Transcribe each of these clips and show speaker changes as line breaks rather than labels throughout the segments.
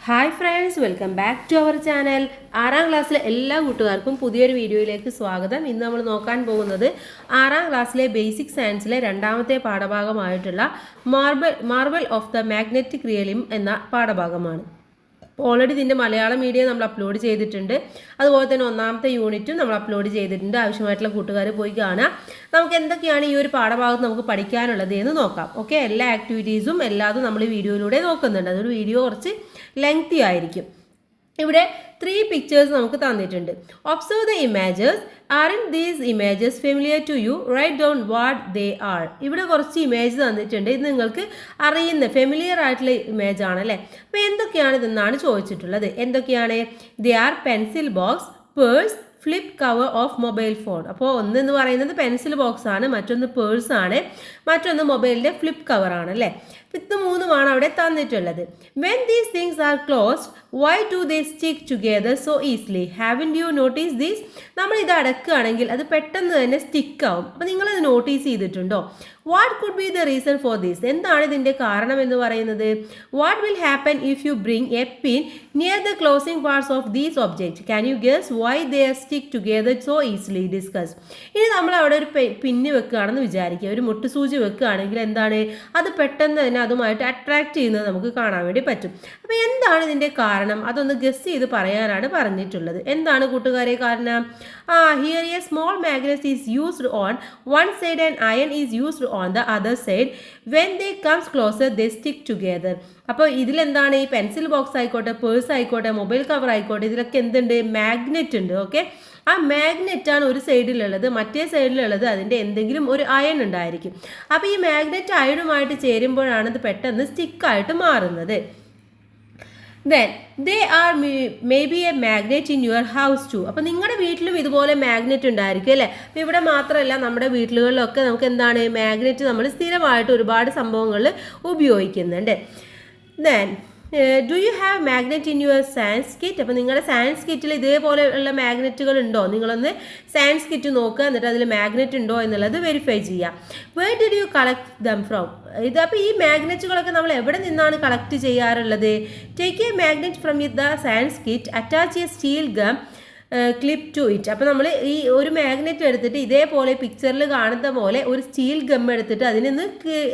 Hi friends, welcome back to our channel. 6ാം ക്ലാസ്സിലെ എല്ലാ കൂട്ടുകാർക്കും പുതിയൊരു വീഡിയോയിലേക്ക് സ്വാഗതം. ഇന്ന് നമ്മൾ നോക്കാൻ പോകുന്നത് 6ാം ക്ലാസ്സിലെ ബേസിക് സയൻസിലെ രണ്ടാമത്തെ പാഠഭാഗമായിട്ടുള്ള മാർബിൾ ഓഫ് ദ മാഗ്നറ്റിക് റിയലിം എന്ന പാഠഭാഗമാണ്. ഓൾറെഡി ഇതിൻ്റെ മലയാളം മീഡിയം നമ്മൾ അപ്ലോഡ് ചെയ്തിട്ടുണ്ട്. അതുപോലെ തന്നെ 1ാമത്തെ യൂണിറ്റും നമ്മൾ അപ്ലോഡ് ചെയ്തിട്ടുണ്ട്. ആവശ്യമായിട്ടുള്ള കൂട്ടുകാർ പോയി കാണുക. നമുക്ക് എന്തൊക്കെയാണ് ഈ ഒരു പാഠഭാഗത്ത് നമുക്ക് പഠിക്കാനുള്ളത് എന്ന് നോക്കാം. ഓക്കെ, എല്ലാ ആക്ടിവിറ്റീസും എല്ലാതും നമ്മൾ ഈ വീഡിയോയിലൂടെ നോക്കുന്നുണ്ട്. അതൊരു വീഡിയോ കുറച്ച് ലെങ്തി ആയിരിക്കും. ഇവിടെ 3 പിക്ചേഴ്സ് നമുക്ക് തന്നിട്ടുണ്ട്. Observe the images. Aren't these images familiar to you? Write down what they are. ഇവിടെ കുറച്ച് ഇമേജ് തന്നിട്ടുണ്ട്. ഇത് നിങ്ങൾക്ക് അറിയുന്ന ഫെമിലിയർ ആയിട്ടുള്ള ഇമേജ് ആണ് അല്ലേ. അപ്പോൾ എന്തൊക്കെയാണ് ഇതെന്നാണ് ചോദിച്ചിട്ടുള്ളത്. എന്തൊക്കെയാണ്? They are pencil box, purse, flip cover of mobile phone. അപ്പോൾ ഒന്നെന്ന് പറയുന്നത് പെൻസിൽ ബോക്സ് ആണ്, മറ്റൊന്ന് പേഴ്സ് ആണ്, മറ്റൊന്ന് മൊബൈലിൻ്റെ ഫ്ലിപ്പ് കവർ ആണ് അല്ലേ. ഇത് മൂന്നുമാണ് അവിടെ തന്നിട്ടുള്ളത്. When these things are closed why do they stick together so easily? Haven't you notice these? നമ്മൾ ഇത് അടക്കുകയാണെങ്കിൽ അത് പെട്ടെന്ന് തന്നെ സ്റ്റിക്ക് ആവും. അപ്പോൾ നിങ്ങളത് നോട്ടീസ് ചെയ്തിട്ടുണ്ടോ? What could be the reason for these? എന്താണ് ഇതിൻ്റെ കാരണം എന്ന് പറയുന്നത്? What will happen if you bring A pin near the closing parts of these object? Can you guess why they stick together so easily? Discuss. ഇനി നമ്മൾ അവിടെ ഒരു പിന്ന് വെക്കുകയാണെന്ന് വിചാരിക്കുക, ഒരു മുട്ടുസൂചി വെക്കുകയാണെങ്കിൽ എന്താണ്, അത് പെട്ടെന്ന് തന്നെ അതുമായിട്ട് അട്രാക്ട് ചെയ്യുന്നത് നമുക്ക് കാണാൻ വേണ്ടി പറ്റും. അപ്പോൾ എന്താണ് ഇതിൻ്റെ കാരണം? അതൊന്ന് ഗസ് ചെയ്ത് പറയാനാണ് പറഞ്ഞിട്ടുള്ളത്. എന്താണ് കൂട്ടുകാരെ കാരണം? Here A small magnet is used on one side and iron is used on the other side. When they comes closer they stick together. അപ്പോൾ ഇതിലെന്താണ്, ഈ പെൻസിൽ ബോക്സ് ആയിക്കോട്ടെ, പേഴ്സ് ആയിക്കോട്ടെ, മൊബൈൽ കവർ ആയിക്കോട്ടെ, ഇതിലൊക്കെ എന്തുണ്ട്? മാഗ്നറ്റ് ഉണ്ട്. ഓക്കെ, ആ മാഗ്നറ്റാണ് ഒരു സൈഡിലുള്ളത്, മറ്റേ സൈഡിലുള്ളത് അതിൻ്റെ എന്തെങ്കിലും ഒരു അയൺ ഉണ്ടായിരിക്കും. അപ്പോൾ ഈ മാഗ്നറ്റ് അയണുമായിട്ട് ചേരുമ്പോഴാണ് ഇത് പെട്ടെന്ന് സ്റ്റിക്കായിട്ട് മാറുന്നത്. Then they are may be a magnet in your house too. അപ്പോൾ നിങ്ങളുടെ വീട്ടിലും ഇതുപോലെ മാഗ്നറ്റ് ഉണ്ടായിരിക്കും അല്ലേ. അപ്പോൾ ഇവിടെ മാത്രമല്ല, നമ്മുടെ വീടുകളിലൊക്കെ നമുക്ക് എന്താണ്, മാഗ്നറ്റ് നമ്മൾ സ്ഥിരമായിട്ട് ഒരുപാട് സംഭവങ്ങളിൽ ഉപയോഗിക്കുന്നുണ്ട്. Then do you have magnet in your science kit? അപ്പോൾ നിങ്ങളുടെ സയൻസ് കിറ്റിൽ ഇതേപോലെയുള്ള മാഗ്നറ്റുകൾ ഉണ്ടോ? നിങ്ങളൊന്ന് സയൻസ് കിറ്റ് നോക്കുക, എന്നിട്ട് അതിൽ മാഗ്നറ്റ് ഉണ്ടോ എന്നുള്ളത് വെരിഫൈ ചെയ്യാം. Where did you collect them from? അപ്പോൾ ഈ മാഗ്നറ്റുകളൊക്കെ നമ്മൾ എവിടെ നിന്നാണ് കളക്ട് ചെയ്യാറുള്ളത്? Take a magnet from the science kit, attach a steel gem clip to it. അപ്പോൾ നമ്മൾ ഈ ഒരു മാഗ്നറ്റ് എടുത്തിട്ട് ഇതേപോലെ പിക്ചറിൽ കാണുന്ന പോലെ ഒരു സ്റ്റീൽ ഗം എടുത്തിട്ട് അതിനൊന്ന്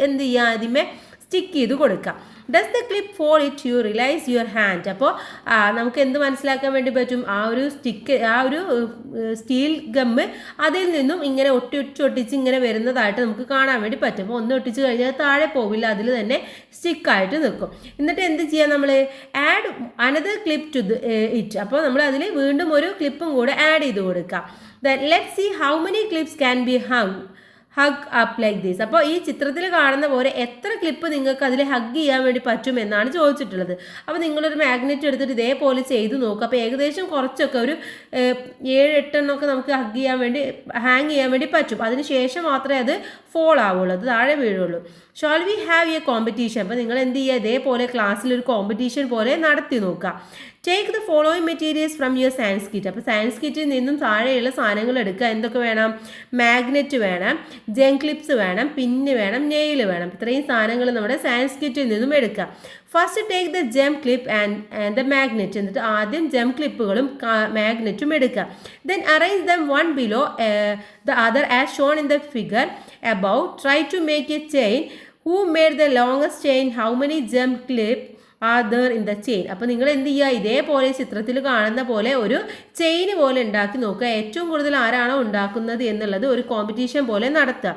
എന്ത് ചെയ്യുക, ആദ്യമേ സ്റ്റിക്ക് ചെയ്ത് കൊടുക്കാം. Does the clip fall it you release your hand? അപ്പോൾ നമുക്ക് എന്ത് മനസ്സിലാക്കാൻ വേണ്ടി പറ്റും? ആ ഒരു സ്റ്റീൽ ഗമ്മ് അതിൽ നിന്നും ഇങ്ങനെ ഒട്ടിച്ച് ഇങ്ങനെ വരുന്നതായിട്ട് നമുക്ക് കാണാൻ വേണ്ടി പറ്റും. അപ്പോൾ ഒന്ന് ഒട്ടിച്ച് കഴിഞ്ഞാൽ താഴെ പോവില്ല, അതിൽ തന്നെ സ്റ്റിക്കായിട്ട് നിൽക്കും. എന്നിട്ട് എന്ത് ചെയ്യാം, നമ്മൾ add another clip to it. അപ്പോൾ നമ്മൾ അതിൽ വീണ്ടും ഒരു ക്ലിപ്പും കൂടെ ആഡ് ചെയ്ത് കൊടുക്കാം. Then let's see how many clips can be hug up like this. അപ്പോൾ ഈ ചിത്രത്തിൽ കാണുന്ന പോലെ എത്ര ക്ലിപ്പ് നിങ്ങൾക്ക് അതിൽ ഹഗ് ചെയ്യാൻ വേണ്ടി പറ്റും എന്നാണ് ചോദിച്ചിട്ടുള്ളത്. അപ്പോൾ നിങ്ങളൊരു മാഗ്നറ്റ് എടുത്തിട്ട് ഇതേപോലെ ചെയ്ത് നോക്കുക. അപ്പോൾ ഏകദേശം കുറച്ചൊക്കെ ഒരു 7-8 എണ്ണമൊക്കെ നമുക്ക് ഹാങ് ചെയ്യാൻ വേണ്ടി പറ്റും. അതിന് ശേഷം മാത്രമേ അത് ഫോൾ ആവുള്ളൂ, അത് താഴെ വീഴുള്ളൂ. Shall we have a competition? അപ്പോൾ നിങ്ങൾ എന്ത് ചെയ്യുക, ഇതേപോലെ ക്ലാസ്സിലൊരു കോമ്പറ്റീഷൻ പോലെ നടത്തി നോക്കുക. Take the following materials from your science kit. അപ്പോൾ സയൻസ് കിറ്റിൽ നിന്നും താഴെയുള്ള സാധനങ്ങൾ എടുക്കുക. എന്തൊക്കെ വേണം? മാഗ്നറ്റ് വേണം, ജെം ക്ലിപ്സ് വേണം, പിന്ന് വേണം, നെയിൽ വേണം. ഇത്രയും സാധനങ്ങൾ നമ്മുടെ സയൻസ് കിറ്റിൽ നിന്നും എടുക്കുക. First take the gem clip and the magnet. എന്നിട്ട് ആദ്യം ജെം ക്ലിപ്പുകളും മാഗ്നറ്റും എടുക്കുക. Then arrange them one below the other as shown in the figure above. Try to make a chain. Who made the longest chain? How many gem clip are there in the chain? അപ്പോൾ നിങ്ങൾ എന്ത് ചെയ്യുക, ഇതേപോലെ ചിത്രത്തിൽ കാണുന്ന പോലെ ഒരു chain പോലെ ഉണ്ടാക്കി നോക്കുക. ഏറ്റവും കൂടുതൽ ആരാണോ ഉണ്ടാക്കുന്നത് എന്നുള്ളത് ഒരു കോമ്പറ്റീഷൻ പോലെ നടത്തുക.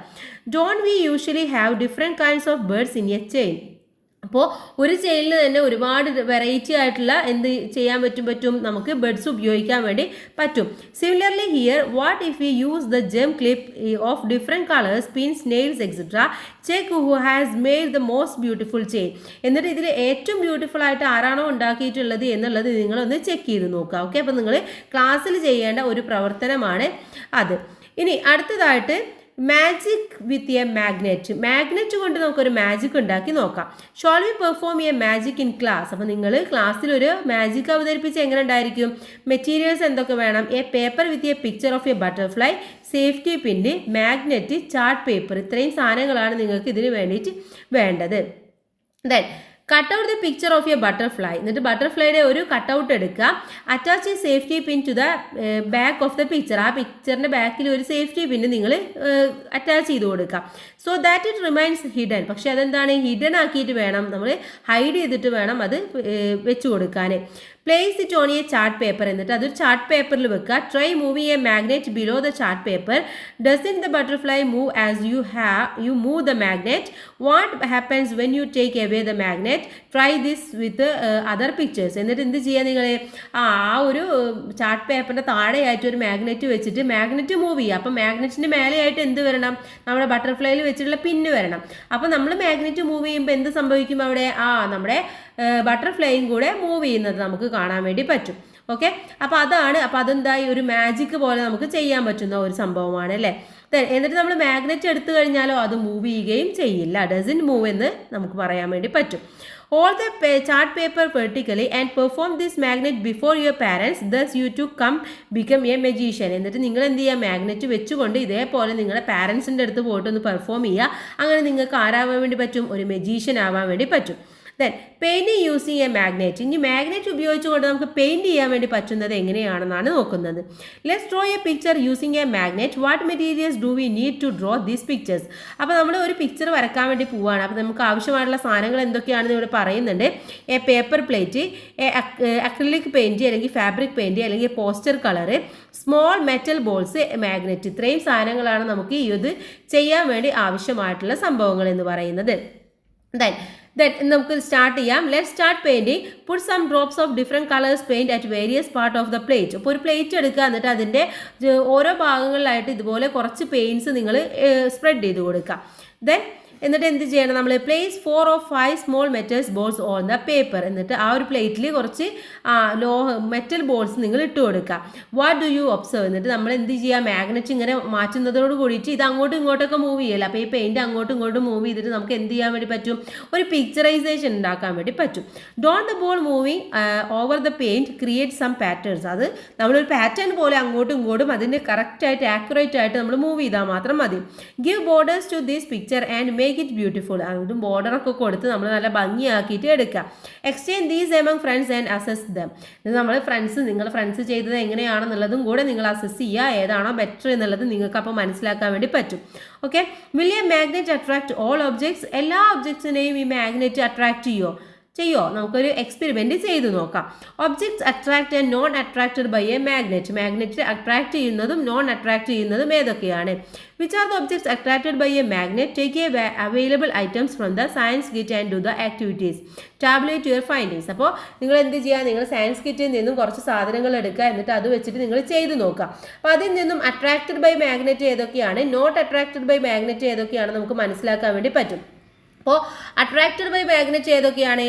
Don't we usually have different kinds of birds in a chain? അപ്പോൾ ഒരു ചെയിനിൽ തന്നെ ഒരുപാട് വെറൈറ്റി ആയിട്ടുള്ള എന്ത് ചെയ്യാൻ പറ്റും നമുക്ക് ബെഡ്സ് ഉപയോഗിക്കാൻ വേണ്ടി പറ്റും. Similarly here, what if you use the gem clip of different colours, pins, nails etcetera. Check who has made the most beautiful chain. എന്നിട്ട് ഇതിൽ ഏറ്റവും ബ്യൂട്ടിഫുൾ ആയിട്ട് ആരാണോ ഉണ്ടാക്കിയിട്ടുള്ളത് എന്നുള്ളത് നിങ്ങളൊന്ന് ചെക്ക് ചെയ്ത് നോക്കുക. ഓക്കെ, അപ്പോൾ നിങ്ങൾ ക്ലാസ്സിൽ ചെയ്യേണ്ട ഒരു പ്രവർത്തനമാണ് അത്. ഇനി അടുത്തതായിട്ട് മാജിക് വിത്ത് എ മാഗ്നറ്റ് കൊണ്ട് നമുക്കൊരു മാജിക് ഉണ്ടാക്കി നോക്കാം. Shawl V perform A magic in class? അപ്പോൾ നിങ്ങൾ ക്ലാസ്സിൽ ഒരു മാജിക് അവതരിപ്പിച്ച് എങ്ങനെ ഉണ്ടായിരിക്കും? മെറ്റീരിയൽസ് എന്തൊക്കെ വേണം? A paper with a picture of a butterfly, safety pin, magnet, chart paper. ഇത്രയും സാധനങ്ങളാണ് നിങ്ങൾക്ക് ഇതിന് വേണ്ടിയിട്ട് വേണ്ടത്. Then cut out the picture of a butterfly. എന്നിട്ട് ബട്ടർഫ്ലൈയുടെ ഒരു കട്ടൗട്ട് എടുക്കുക. Attach a safety pin to the back of the picture. ആ പിക്ചറിൻ്റെ ബാക്കിൽ ഒരു സേഫ്റ്റി പിൻ നിങ്ങൾ അറ്റാച്ച് ചെയ്ത് കൊടുക്കുക. So that it remains hidden. പക്ഷെ അതെന്താണ്, ഹിഡൻ ആക്കിയിട്ട് വേണം, നമ്മൾ ഹൈഡ് ചെയ്തിട്ട് വേണം അത് വെച്ച് കൊടുക്കാൻ. Place it on a chart paper. എന്നിട്ട് അതൊരു ചാർട്ട് പേപ്പറിൽ വെക്കുക. Try moving a magnet below the chart paper. Does the butterfly move as you move the magnet? What happens when you take away the magnet? Try this with other pictures. എന്നിട്ട് എന്ത് ചെയ്യുക നിങ്ങൾ, ആ ഒരു chart പേപ്പറിൻ്റെ താഴെയായിട്ട് ഒരു magnet വെച്ചിട്ട് മാഗ്നറ്റ് മൂവ് ചെയ്യുക. അപ്പം മാഗ്നറ്റിൻ്റെ മേലെയായിട്ട് എന്ത് വരണം, നമ്മുടെ ബട്ടർഫ്ലൈയിൽ വെച്ചിട്ടുള്ള പിന്ന് വരണം. അപ്പം നമ്മൾ മാഗ്നറ്റ് മൂവ് ചെയ്യുമ്പോൾ എന്ത് സംഭവിക്കും അവിടെ, നമ്മുടെ ബട്ടർഫ്ലൈയും കൂടെ മൂവ് ചെയ്യുന്നത് നമുക്ക് കാണാൻ വേണ്ടി പറ്റും. ഓക്കെ, അപ്പോൾ അതാണ്. അപ്പോൾ അതെന്തായി, ഒരു മാജിക് പോലെ നമുക്ക് ചെയ്യാൻ പറ്റുന്ന ഒരു സംഭവമാണ് അല്ലേ. എന്നിട്ട് നമ്മൾ മാഗ്നറ്റ് എടുത്തു കഴിഞ്ഞാലോ അത് മൂവ് ചെയ്യുകയും ചെയ്യില്ല, ഡസൻ മൂവ് എന്ന് നമുക്ക് പറയാൻ വേണ്ടി പറ്റും. Hold the chart paper vertically and perform this magnet before your parents. Thus you to become a magician. എന്നിട്ട് നിങ്ങൾ എന്ത് ചെയ്യുക, മാഗ്നറ്റ് വെച്ചുകൊണ്ട് ഇതേപോലെ നിങ്ങളുടെ പാരൻസിൻ്റെ അടുത്ത് പോയിട്ട് ഒന്ന് പെർഫോം ചെയ്യുക. അങ്ങനെ നിങ്ങൾക്ക് ആരാവാൻ വേണ്ടി പറ്റും, ഒരു മെജീഷ്യൻ ആവാൻ വേണ്ടി പറ്റും. Then painting using a magnet. ഇനി മാഗ്നറ്റ് ഉപയോഗിച്ചുകൊണ്ട് നമുക്ക് പെയിൻറ്റ് ചെയ്യാൻ വേണ്ടി പറ്റുന്നത് എങ്ങനെയാണെന്നാണ് നോക്കുന്നത്. Let's draw a picture using a magnet. What materials do we need to draw these pictures? അപ്പോൾ നമ്മൾ ഒരു പിക്ചർ വരയ്ക്കാൻ വേണ്ടി പോവുകയാണ്. അപ്പോൾ നമുക്ക് ആവശ്യമായിട്ടുള്ള സാധനങ്ങൾ എന്തൊക്കെയാണെന്ന് ഇവിടെ പറയുന്നുണ്ട്. A paper plate, acrylic paint അല്ലെങ്കിൽ ഫാബ്രിക് പെയിൻറ്റ് അല്ലെങ്കിൽ poster colour, small metal balls, magnet. ഇത്രയും സാധനങ്ങളാണ് നമുക്ക് ഇത് ചെയ്യാൻ വേണ്ടി ആവശ്യമായിട്ടുള്ള സംഭവങ്ങൾ എന്ന് പറയുന്നത്. Then നമുക്ക് സ്റ്റാർട്ട് ചെയ്യാം. Let start painting. Put some drops of different colours paint at various part of the plate. അപ്പോൾ ഒരു പ്ലേറ്റ് എടുക്കുക, എന്നിട്ട് അതിൻ്റെ ഓരോ ഭാഗങ്ങളിലായിട്ട് ഇതുപോലെ കുറച്ച് പെയിൻറ്റ്സ് നിങ്ങൾ സ്പ്രെഡ് ചെയ്ത് കൊടുക്കുക. എന്നിട്ട് എന്ത് ചെയ്യണം, നമ്മൾ place 4 or 5 small metals balls on the paper. എന്നിട്ട് ആ ഒരു പ്ലേറ്റിൽ കുറച്ച് മെറ്റൽ ബോൾസ് നിങ്ങൾ ഇട്ട് കൊടുക്കുക. What do you observe? എന്നിട്ട് നമ്മൾ എന്ത് ചെയ്യുക, മാഗ്നറ്റ് ഇങ്ങനെ മാറ്റുന്നതോട് കൂടിയിട്ട് ഇത് അങ്ങോട്ടും ഇങ്ങോട്ടൊക്കെ മൂവ് ചെയ്യല്ല. അപ്പോൾ ഈ പെയിൻറ്റ് അങ്ങോട്ടും ഇങ്ങോട്ടും മൂവ് ചെയ്തിട്ട് നമുക്ക് എന്ത് ചെയ്യാൻ വേണ്ടി പറ്റും, ഒരു പിക്ചറൈസേഷൻ ഉണ്ടാക്കാൻ വേണ്ടി പറ്റും. Don't the ball moving over the paint create some patterns. അത് നമ്മളൊരു പാറ്റേൺ പോലെ അങ്ങോട്ടും ഇങ്ങോട്ടും അതിൻ്റെ കറക്റ്റായിട്ട് ആക്യുറേറ്റ് ആയിട്ട് നമ്മൾ മൂവ് ചെയ്താൽ മാത്രം മതി. Give borders to this picture and make it beautiful. അതും ബോർഡറൊക്കെ കൊടുത്ത് നമ്മൾ നല്ല ഭംഗിയാക്കിയിട്ട് എടുക്കുക. Exchange these among friends and assess them. ഇത് നമ്മൾ നിങ്ങളുടെ ഫ്രണ്ട്സ് ചെയ്തത് എങ്ങനെയാണെന്നുള്ളതും കൂടെ നിങ്ങൾ അസസ് ചെയ്യുക. ഏതാണോ ബെറ്റർ എന്നുള്ളത് നിങ്ങൾക്ക് അപ്പോൾ മനസ്സിലാക്കാൻ വേണ്ടി പറ്റും. Okay, will A magnet attract all objects? എല്ലാ ഒബ്ജക്ട്സിനെയും ഈ മാഗ്നറ്റ് അട്രാക്ട് ചെയ്യോ? നമുക്കൊരു എക്സ്പെരിമെൻറ്റ് ചെയ്ത് നോക്കാം. Objects attract and non attracted by a magnet. Magnet attract ചെയ്യുന്നതും നോൺ അട്രാക്ട് ചെയ്യുന്നതും ഏതൊക്കെയാണ്? Which are the objects attracted by a magnet? Take a available items from the science kit and do the activities. Tabulate your findings. അപ്പോൾ നിങ്ങൾ എന്ത് ചെയ്യുക, നിങ്ങൾ science കിറ്റിൽ നിന്നും കുറച്ച് സാധനങ്ങൾ എടുക്കുക, എന്നിട്ട് അത് വെച്ചിട്ട് നിങ്ങൾ ചെയ്ത് നോക്കുക. അപ്പോൾ അതിൽ നിന്നും അട്രാക്റ്റഡ് ബൈ മാഗ്നറ്റ് ഏതൊക്കെയാണ്, നോട്ട് അട്രാക്റ്റഡ് ബൈ മാഗ്നറ്റ് ഏതൊക്കെയാണ് നമുക്ക് മനസ്സിലാക്കാൻ വേണ്ടി പറ്റും. അപ്പോൾ അട്രാക്റ്റഡ് ബൈ മാഗ്നറ്റ് ഏതൊക്കെയാണ്?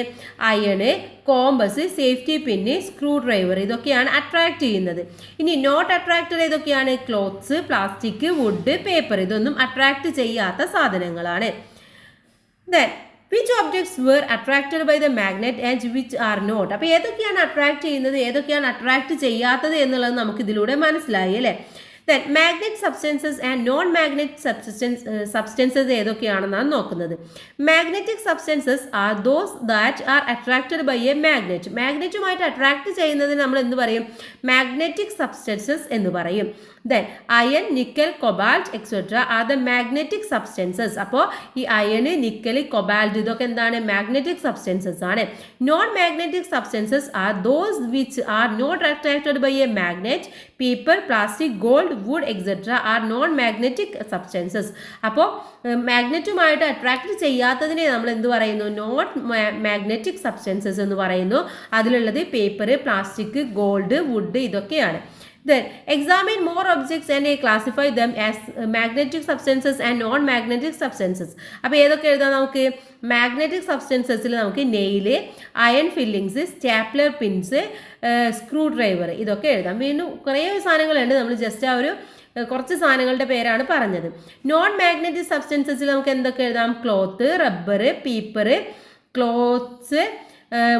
Iron, compass, safety pin, screwdriver. ഇതൊക്കെയാണ് അട്രാക്ട് ചെയ്യുന്നത്. ഇനി നോട്ട് അട്രാക്റ്റഡ് ഏതൊക്കെയാണ്? Clothes, plastic, wood, paper. ഇതൊന്നും അട്രാക്ട് ചെയ്യാത്ത സാധനങ്ങളാണ്. Then which objects were attracted by the magnet and which are not? അപ്പോൾ ഏതൊക്കെയാണ് അട്രാക്ട് ചെയ്യുന്നത്, ഏതൊക്കെയാണ് അട്രാക്ട് ചെയ്യാത്തത് എന്നുള്ളത് നമുക്ക് ഇതിലൂടെ മനസ്സിലായി അല്ലേ. Then magnet substances and non-magnetic substances ഏതൊക്കെയാണെന്നാണ് നോക്കുന്നത്. Magnetic substances are those that are attracted by a magnet. മാഗ്നറ്റുമായിട്ട് അട്രാക്ട് ചെയ്യുന്നതിന് നമ്മൾ എന്ത് പറയും? മാഗ്നറ്റിക് സബ്സ്റ്റൻസസ് എന്ന് പറയും. Then iron, nickel, cobalt etc. are the magnetic substances. അപ്പോൾ ഈ അയൺ, നിക്കൽ, കൊബാൾട്ട് ഇതൊക്കെ എന്താണ്? മാഗ്നറ്റിക് സബ്സ്റ്റൻസസ് ആണ്. Non magnetic substances are those which are not attracted by a magnet. Paper, plastic, gold, wood etcetera are non magnetic substances. അപ്പോൾ മാഗ്നറ്റുമായിട്ട് attract ചെയ്യാത്തതിനെ നമ്മൾ എന്ത് പറയുന്നു? നോട്ട് മാഗ്നറ്റിക് സബ്സ്റ്റൻസസ് എന്ന് പറയുന്നു. അതിലുള്ളത് പേപ്പർ, പ്ലാസ്റ്റിക്, ഗോൾഡ്, വുഡ് ഇതൊക്കെയാണ്. Then examine more objects and classify them as magnetic substances and non-magnetic substances. അപ്പോൾ ഏതൊക്കെ എഴുതാം നമുക്ക്? മാഗ്നറ്റിക് സബ്സ്റ്റൻസസിൽ നമുക്ക് nail, iron fillings, stapler pins, screw driver ഇതൊക്കെ എഴുതാം. വീണ്ടും കുറേ സാധനങ്ങളുണ്ട്, നമ്മൾ ജസ്റ്റ് ആ ഒരു കുറച്ച് സാധനങ്ങളുടെ പേരാണ് പറഞ്ഞത്. നോൺ മാഗ്നറ്റിക് സബ്സ്റ്റൻസസിൽ നമുക്ക് എന്തൊക്കെ എഴുതാം? Cloth, rubber, paper, clothes,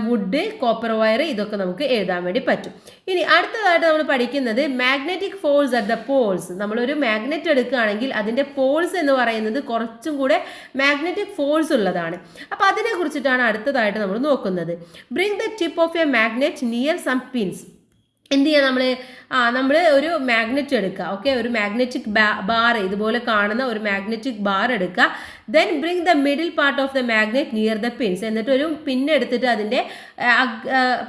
wood, copper wire, ഇതൊക്കെ നമുക്ക് എഴുതാൻ വേണ്ടി പറ്റും. ഇനി അടുത്തതായിട്ട് നമ്മൾ പഠിക്കുന്നത് magnetic force at the poles. നമ്മളൊരു മാഗ്നറ്റ് എടുക്കുകയാണെങ്കിൽ അതിൻ്റെ പോൾസ് എന്ന് പറയുന്നത് കുറച്ചും കൂടെ മാഗ്നറ്റിക് ഫോഴ്സ് ഉള്ളതാണ്. അപ്പോൾ അതിനെ കുറിച്ചിട്ടാണ് അടുത്തതായിട്ട് നമ്മൾ നോക്കുന്നത്. Bring the tip of a magnet near some pins. എന്ത് ചെയ്യുക നമ്മൾ ഒരു മാഗ്നറ്റ് എടുക്കുക. ഓക്കെ, ഒരു മാഗ്നറ്റിക് ബാർ, ഇതുപോലെ കാണുന്ന ഒരു മാഗ്നറ്റിക് ബാർ എടുക്കുക. Then bring the middle part of the magnet near the pins. എന്നിട്ട് ഒരു പിൻ എടുത്തിട്ട് അതിൻ്റെ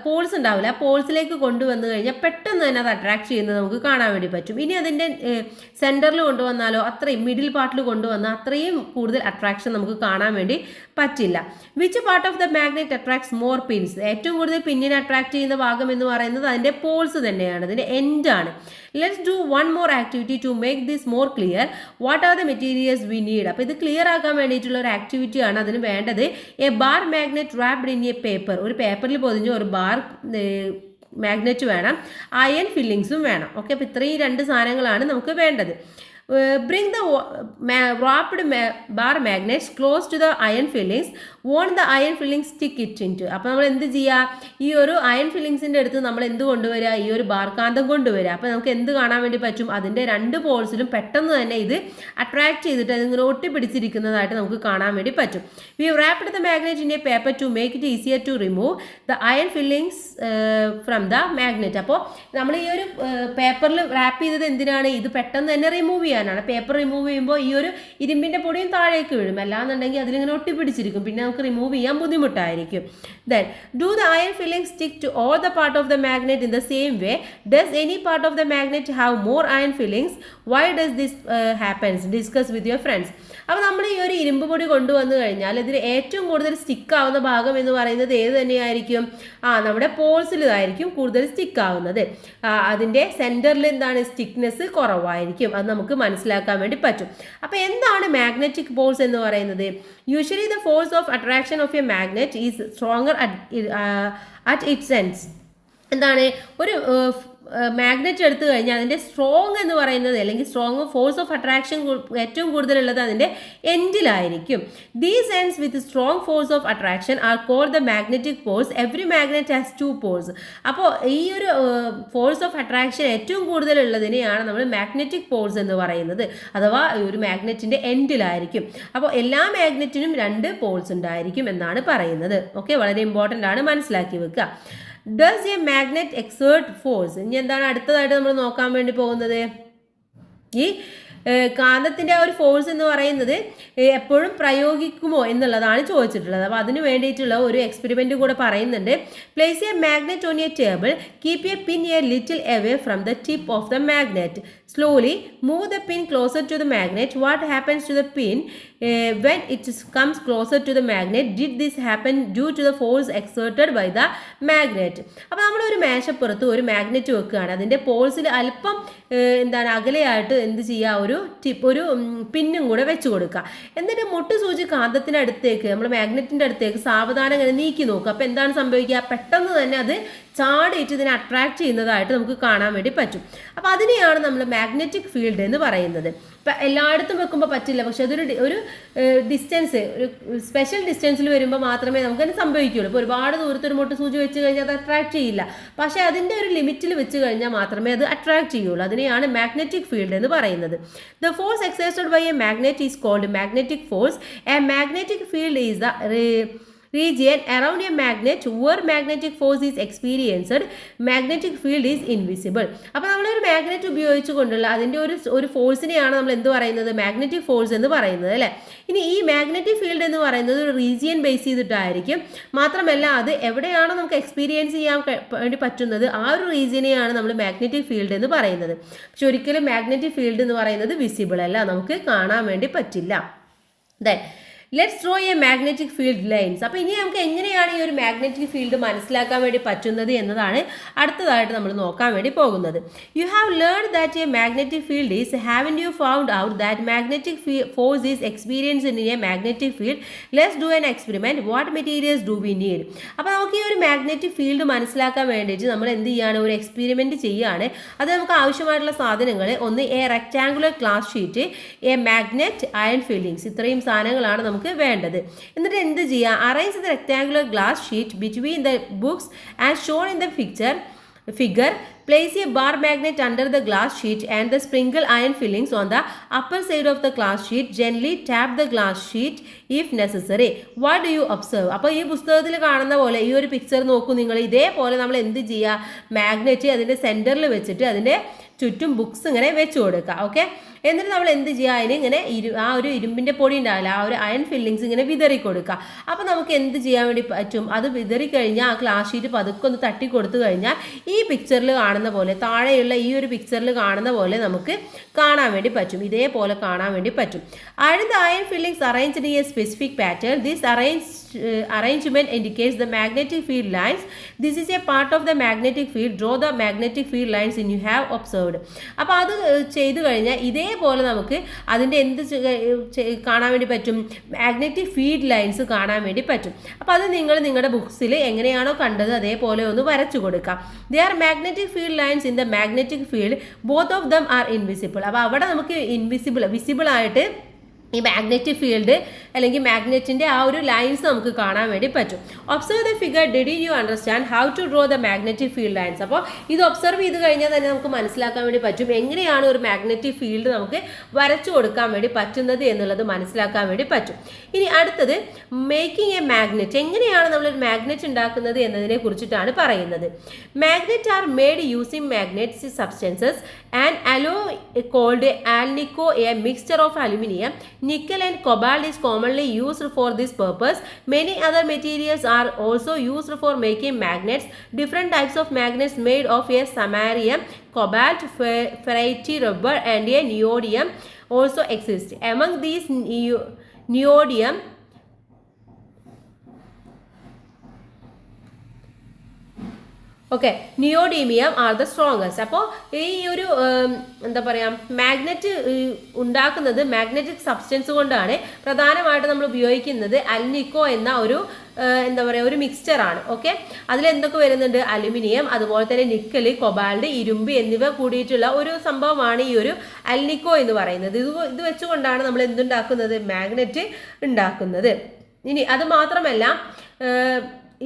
പോൾസ് ഉണ്ടാവില്ല, ആ പോൾസിലേക്ക് കൊണ്ടുവന്നു കഴിഞ്ഞാൽ പെട്ടെന്ന് തന്നെ അത് അട്രാക്ട് ചെയ്യുന്നത് നമുക്ക് കാണാൻ വേണ്ടി പറ്റും. ഇനി അതിൻ്റെ സെൻറ്ററിൽ കൊണ്ടുവന്നാലോ, അത്രയും മിഡിൽ പാർട്ടിൽ കൊണ്ടുവന്നാൽ അത്രയും കൂടുതൽ അട്രാക്ഷൻ നമുക്ക് കാണാൻ വേണ്ടി പറ്റില്ല. Which part of the magnet attracts more pins? ഏറ്റവും കൂടുതൽ പിന്നിനെ അട്രാക്ട് ചെയ്യുന്ന ഭാഗം എന്ന് പറയുന്നത് അതിൻ്റെ പോൾസ് തന്നെയാണ്, അതിൻ്റെ എൻഡ് ആണ്. Let's do one more activity to make this more clear. What are the materials we need? അപ്പോൾ ഇത് ക്ലിയർ ആക്കാൻ വേണ്ടിയിട്ടുള്ള ഒരു ആക്ടിവിറ്റിയാണ് അതിന് വേണ്ടത്. A bar magnet wrapped in a paper. ഒരു പേപ്പറിൽ പൊതിഞ്ഞ ഒരു ബാർ മാഗ്നറ്റ് വേണം, അയൺ ഫില്ലിങ്സും വേണം. ഓക്കെ, അപ്പോൾ ഇത്രയും 2 സാധനങ്ങളാണ് നമുക്ക് വേണ്ടത്. Bring the wrapped bar magnets close to the iron fillings. Want the iron fillings stick it into. അപ്പോൾ നമ്മൾ എന്ത് ചെയ്യുക, ഈ ഒരു അയൺ ഫില്ലിങ്സിൻ്റെ അടുത്ത് നമ്മൾ എന്ത് കൊണ്ടുവരിക, ഈ ഒരു ബാർ കാന്തം കൊണ്ടുവരിക. അപ്പോൾ നമുക്ക് എന്ത് കാണാൻ വേണ്ടി പറ്റും, അതിൻ്റെ 2 പോൾസിലും പെട്ടെന്ന് തന്നെ ഇത് അട്രാക്ട് ചെയ്തിട്ട് അതിങ്ങനെ ഒട്ടിപ്പിടിച്ചിരിക്കുന്നതായിട്ട് നമുക്ക് കാണാൻ വേണ്ടി പറ്റും. We wrapped the magnet in a paper to make it easier to remove the iron fillings from the magnet. അപ്പോൾ നമ്മൾ ഈ ഒരു പേപ്പറിൽ റാപ്പ് ചെയ്തത് എന്തിനാണ്, ഇത് പെട്ടെന്ന് തന്നെ റിമൂവ് ചെയ്യാനാണ്. പേപ്പർ റിമൂവ് ചെയ്യുമ്പോൾ ഈ ഒരു ഇരുമ്പിൻ്റെ പൊടിയും താഴേക്ക് വീഴും, അല്ലാന്നുണ്ടെങ്കിൽ അതിലിങ്ങനെ ഒട്ടിപ്പിടിച്ചിരിക്കും, പിന്നെ നമുക്ക് റിമൂവ് ചെയ്യാൻ ബുദ്ധിമുട്ടായിരിക്കും. Then do the iron filling stick to all the part of the magnet in the same way? Does any part of the magnet have more iron fillings? Why does this happens? Discuss with your friends. അപ്പോൾ നമ്മൾ ഈ ഒരു ഇരുമ്പ് പൊടി കൊണ്ടുവന്നു കഴിഞ്ഞാൽ ഇതിൽ ഏറ്റവും കൂടുതൽ സ്റ്റിക്ക് ആവുന്ന ഭാഗം എന്ന് പറയുന്നത് ഏത് തന്നെയായിരിക്കും, നമ്മുടെ പോൾസിലായിരിക്കും കൂടുതൽ സ്റ്റിക്ക് ആവുന്നത്. അതിൻ്റെ സെൻറ്ററിൽ എന്താണ്, സ്റ്റിക്നെസ് കുറവായിരിക്കും. അത് നമുക്ക് മനസ്സിലാക്കാൻ വേണ്ടി പറ്റും. അപ്പോൾ എന്താണ് മാഗ്നറ്റിക് പോൾസ് എന്ന് പറയുന്നത്? Usually the force of attraction of a magnet is stronger at its ends. എന്താണ്, ഒരു മാഗ്നറ്റ് എടുത്തു കഴിഞ്ഞാൽ അതിൻ്റെ സ്ട്രോങ് എന്ന് പറയുന്നത്, അല്ലെങ്കിൽ സ്ട്രോങ് ഫോഴ്സ് ഓഫ് അട്രാക്ഷൻ ഏറ്റവും കൂടുതലുള്ളത് അതിൻ്റെ എൻഡിലായിരിക്കും. These ends with strong force of attraction are called the magnetic poles. Every magnet has 2 poles. അപ്പോൾ ഈ ഒരു ഫോഴ്സ് ഓഫ് അട്രാക്ഷൻ ഏറ്റവും കൂടുതലുള്ളതിനെയാണ് നമ്മൾ മാഗ്നറ്റിക് പോൾസ് എന്ന് പറയുന്നത്, അഥവാ ഒരു മാഗ്നറ്റിൻ്റെ എൻഡിലായിരിക്കും. അപ്പോൾ എല്ലാ മാഗ്നറ്റിനും 2 പോൾസ് ഉണ്ടായിരിക്കും എന്നാണ് പറയുന്നത്. ഓക്കെ, വളരെ ഇമ്പോർട്ടൻ്റ് ആണ്, മനസ്സിലാക്കി വെക്കുക. Does A magnet exert force? ഇനി എന്താണ് അടുത്തതായിട്ട് നമ്മൾ നോക്കാൻ വേണ്ടി പോകുന്നത്? ഈ കാന്തത്തിൻ്റെ ആ ഒരു ഫോഴ്സ് എന്ന് പറയുന്നത് എപ്പോഴും പ്രയോഗിക്കുമോ എന്നുള്ളതാണ് ചോദിച്ചിട്ടുള്ളത്. അപ്പോൾ അതിന് വേണ്ടിയിട്ടുള്ള ഒരു എക്സ്പെരിമെൻറ്റ് കൂടെ പറയുന്നുണ്ട്. Place A magnet on A table, keep A pin A little away from the tip of the magnet, slowly move the pin closer to the magnet. What happens to the pin when it comes closer to the magnet? Did this happen due to the force exerted by the magnet? അപ്പോൾ നമ്മളൊരു മേശപ്പുറത്ത് ഒരു magnet വെക്കുകയാണ്, അതിൻ്റെ പോൾസിൽ അല്പം എന്താണ് അകലെയായിട്ട് എന്ത് ചെയ്യുക, ഒരു പിന്നും കൂടെ വെച്ച് കൊടുക്കുക. എന്നിട്ട് മുട്ട് സൂചി കാന്തത്തിൻ്റെ അടുത്തേക്ക്, നമ്മൾ മാഗ്നറ്റിൻ്റെ അടുത്തേക്ക് സാവധാനം ഇങ്ങനെ നീക്കി നോക്കുക. അപ്പോൾ എന്താണ് സംഭവിക്കുക, പെട്ടെന്ന് തന്നെ അത് ചാടിയിട്ട് ഇതിനെ അട്രാക്ട് ചെയ്യുന്നതായിട്ട് നമുക്ക് കാണാൻ വേണ്ടി പറ്റും. അപ്പോൾ അതിനെയാണ് നമ്മൾ മാഗ്നറ്റിക് ഫീൽഡ് എന്ന് പറയുന്നത്. ഇപ്പം എല്ലായിടത്തും വെക്കുമ്പോൾ പറ്റില്ല, പക്ഷെ അതൊരു ഡിസ്റ്റൻസ്, ഒരു സ്പെഷ്യൽ ഡിസ്റ്റൻസിൽ വരുമ്പോൾ മാത്രമേ നമുക്കത് സംഭവിക്കുകയുള്ളൂ. ഇപ്പോൾ ഒരുപാട് ദൂരത്തൊരു മുട്ട് സൂചി വെച്ച് കഴിഞ്ഞാൽ അത് അട്രാക്ട് ചെയ്യില്ല, പക്ഷേ അതിൻ്റെ ഒരു ലിമിറ്റിൽ വെച്ച് കഴിഞ്ഞാൽ മാത്രമേ അത് അട്രാക്ട് ചെയ്യുള്ളൂ. അതിനെയാണ് മാഗ്നറ്റിക് ഫീൽഡ് എന്ന് പറയുന്നത്. The force exerted by a magnet is called magnetic force. A magnetic field is the region around a magnet where magnetic force is experienced. Magnetic field is invisible. അപ്പോൾ നമ്മളൊരു magnet ഉപയോഗിച്ചുകൊണ്ടുള്ള അതിൻ്റെ ഒരു ഫോഴ്സിനെയാണ് നമ്മൾ എന്ത് പറയുന്നത്, magnetic force എന്ന് പറയുന്നത്, അല്ലേ? ഇനി ഈ മാഗ്നറ്റിക് ഫീൽഡ് എന്ന് പറയുന്നത് ഒരു റീജിയൻ ബേസ് ചെയ്തിട്ടായിരിക്കും. മാത്രമല്ല അത് എവിടെയാണോ നമുക്ക് എക്സ്പീരിയൻസ് ചെയ്യാൻ വേണ്ടി പറ്റുന്നത് ആ ഒരു റീജിയനെയാണ് നമ്മൾ മാഗ്നറ്റിക് ഫീൽഡ് എന്ന് പറയുന്നത്. പക്ഷെ ഒരിക്കലും മാഗ്നറ്റിക് ഫീൽഡ് എന്ന് പറയുന്നത് വിസിബിൾ അല്ല, നമുക്ക് കാണാൻ വേണ്ടി പറ്റില്ല. Then let's draw A magnetic field lines. അപ്പോൾ ഇനി നമുക്ക് എങ്ങനെയാണ് ഈ ഒരു മാഗ്നറ്റിക് ഫീൽഡ് മനസ്സിലാക്കാൻ വേണ്ടി പറ്റുന്നത് എന്നതാണ് അടുത്തതായിട്ട് നമ്മൾ നോക്കാൻ വേണ്ടി പോകുന്നത്. You have learn that A magnetic field is, haven't U found out that magnetic force is experience in A magnetic field? Let's do an experiment. What materials do we need? അപ്പോൾ നമുക്ക് ഈ ഒരു മാഗ്നറ്റിക് ഫീൽഡ് മനസ്സിലാക്കാൻ വേണ്ടിയിട്ട് നമ്മൾ എന്ത് ചെയ്യുകയാണ്, ഒരു എക്സ്പെരിമെൻറ്റ് ചെയ്യുകയാണ്. അത് നമുക്ക് ആവശ്യമായിട്ടുള്ള സാധനങ്ങൾ, ഒന്ന് A rectangular glass sheet, A magnet, iron fillings, ഇത്രയും സാധനങ്ങളാണ് നമുക്ക് നമുക്ക് വേണ്ടത്. എന്നിട്ട് എന്ത് ചെയ്യുക, arrange the rectangular glass sheet between the books as shown in the figure. Place a bar magnet under the glass sheet and the sprinkle iron fillings on the upper side of the glass sheet. Gently tap the glass sheet if necessary. What do you observe? അപ്പോൾ ഈ പുസ്തകത്തിൽ കാണുന്ന പോലെ ഈ ഒരു picture നോക്കൂ നിങ്ങൾ. ഇതേപോലെ നമ്മൾ എന്ത് ചെയ്യുക, മാഗ്നറ്റ് അതിൻ്റെ സെൻറ്ററിൽ വെച്ചിട്ട് അതിൻ്റെ ചുറ്റും ബുക്സ് ഇങ്ങനെ വെച്ച് കൊടുക്കുക. ഓക്കെ, എന്നിട്ട് നമ്മൾ എന്ത് ചെയ്യുക, അതിന് ഇങ്ങനെ ആ ഒരു ഇരുമ്പിൻ്റെ പൊടി ഉണ്ടാവില്ല, ആ ഒരു അയൺ ഫില്ലിങ്സ് ഇങ്ങനെ വിതറി കൊടുക്കുക. അപ്പോൾ നമുക്ക് എന്ത് ചെയ്യാൻ വേണ്ടി പറ്റും, അത് വിതറി കഴിഞ്ഞാൽ ആ ഗ്ലാസ് ഷീറ്റ് പതുക്കെ ഒന്ന് തട്ടി കൊടുത്തു കഴിഞ്ഞാൽ ഈ പിക്ചറിൽ കാണുന്ന പോലെ, താഴെയുള്ള ഈ ഒരു പിക്ചറിൽ കാണുന്ന പോലെ നമുക്ക് കാണാൻ വേണ്ടി പറ്റും, ഇതേപോലെ കാണാൻ വേണ്ടി പറ്റും. Are the iron fillings arranged in a specific pattern? This arrangement indicates the magnetic field lines. This is a part of the magnetic field. Draw the magnetic field lines in you have observed. അപ്പോൾ അത് ചെയ്തു കഴിഞ്ഞാൽ ഇതേപോലെ നമുക്ക് അതിൻ്റെ എന്ത് കാണാൻ വേണ്ടി പറ്റും, മാഗ്നറ്റിക് ഫീൽഡ് ലൈൻസ് കാണാൻ വേണ്ടി പറ്റും. അപ്പോൾ അത് നിങ്ങൾ നിങ്ങളുടെ ബുക്സിൽ എങ്ങനെയാണോ കണ്ടത് അതേപോലെ ഒന്ന് വരച്ചു കൊടുക്കാം. They are magnetic field lines in the magnetic field. Both of them are invisible. അപ്പോൾ അവിടെ നമുക്ക് വിസിബിൾ ആയിട്ട് ഈ മാഗ്നറ്റിക് ഫീൽഡ് അല്ലെങ്കിൽ മാഗ്നറ്റിൻ്റെ ആ ഒരു ലൈൻസ് നമുക്ക് കാണാൻ വേണ്ടി പറ്റും. Observe the figure. Did you understand how to draw the magnetic field lines? അപ്പോൾ ഇത് ഒബ്സർവ് ചെയ്ത് കഴിഞ്ഞാൽ തന്നെ നമുക്ക് മനസ്സിലാക്കാൻ വേണ്ടി പറ്റും എങ്ങനെയാണ് ഒരു മാഗ്നറ്റിക് ഫീൽഡ് നമുക്ക് വരച്ചു കൊടുക്കാൻ വേണ്ടി പറ്റുന്നത് എന്നുള്ളത് മനസ്സിലാക്കാൻ വേണ്ടി പറ്റും. ഇനി അടുത്തത് മേക്കിംഗ് എ മാഗ്നറ്റ്. എങ്ങനെയാണ് നമ്മളൊരു മാഗ്നറ്റ് ഉണ്ടാക്കുന്നത് എന്നതിനെ കുറിച്ചിട്ടാണ് പറയുന്നത്. Magnet are made using magnetic substances and alloy called alnico, a mixture of aluminium, nickel and cobalt is commonly used for this purpose. Many other materials are also used for making magnets. Different types of magnets made of a samarium, cobalt, ferrite, rubber and a neodymium also exist. Among these neodymium neodymium are the strongest. അപ്പോൾ ഈ ഒരു എന്താ പറയുക, magnet ഉണ്ടാക്കുന്നത് magnetic substance കൊണ്ടാണ്. പ്രധാനമായിട്ട് നമ്മൾ ഉപയോഗിക്കുന്നത് അൽനിക്കോ എന്ന ഒരു എന്താ പറയുക ഒരു മിക്സ്ചറാണ്. ഓക്കെ, അതിലെന്തൊക്കെ വരുന്നുണ്ട്, അലുമിനിയം, അതുപോലെ തന്നെ നിക്കൽ, കൊബാൾഡ്, ഇരുമ്പ് എന്നിവ കൂടിയിട്ടുള്ള ഒരു സംഭവമാണ് ഈ ഒരു അൽനിക്കോ എന്ന് പറയുന്നത്. ഇത് വെച്ചുകൊണ്ടാണ് നമ്മൾ എന്തുണ്ടാക്കുന്നത്, മാഗ്നറ്റ് ഉണ്ടാക്കുന്നത്. ഇനി അത് മാത്രമല്ല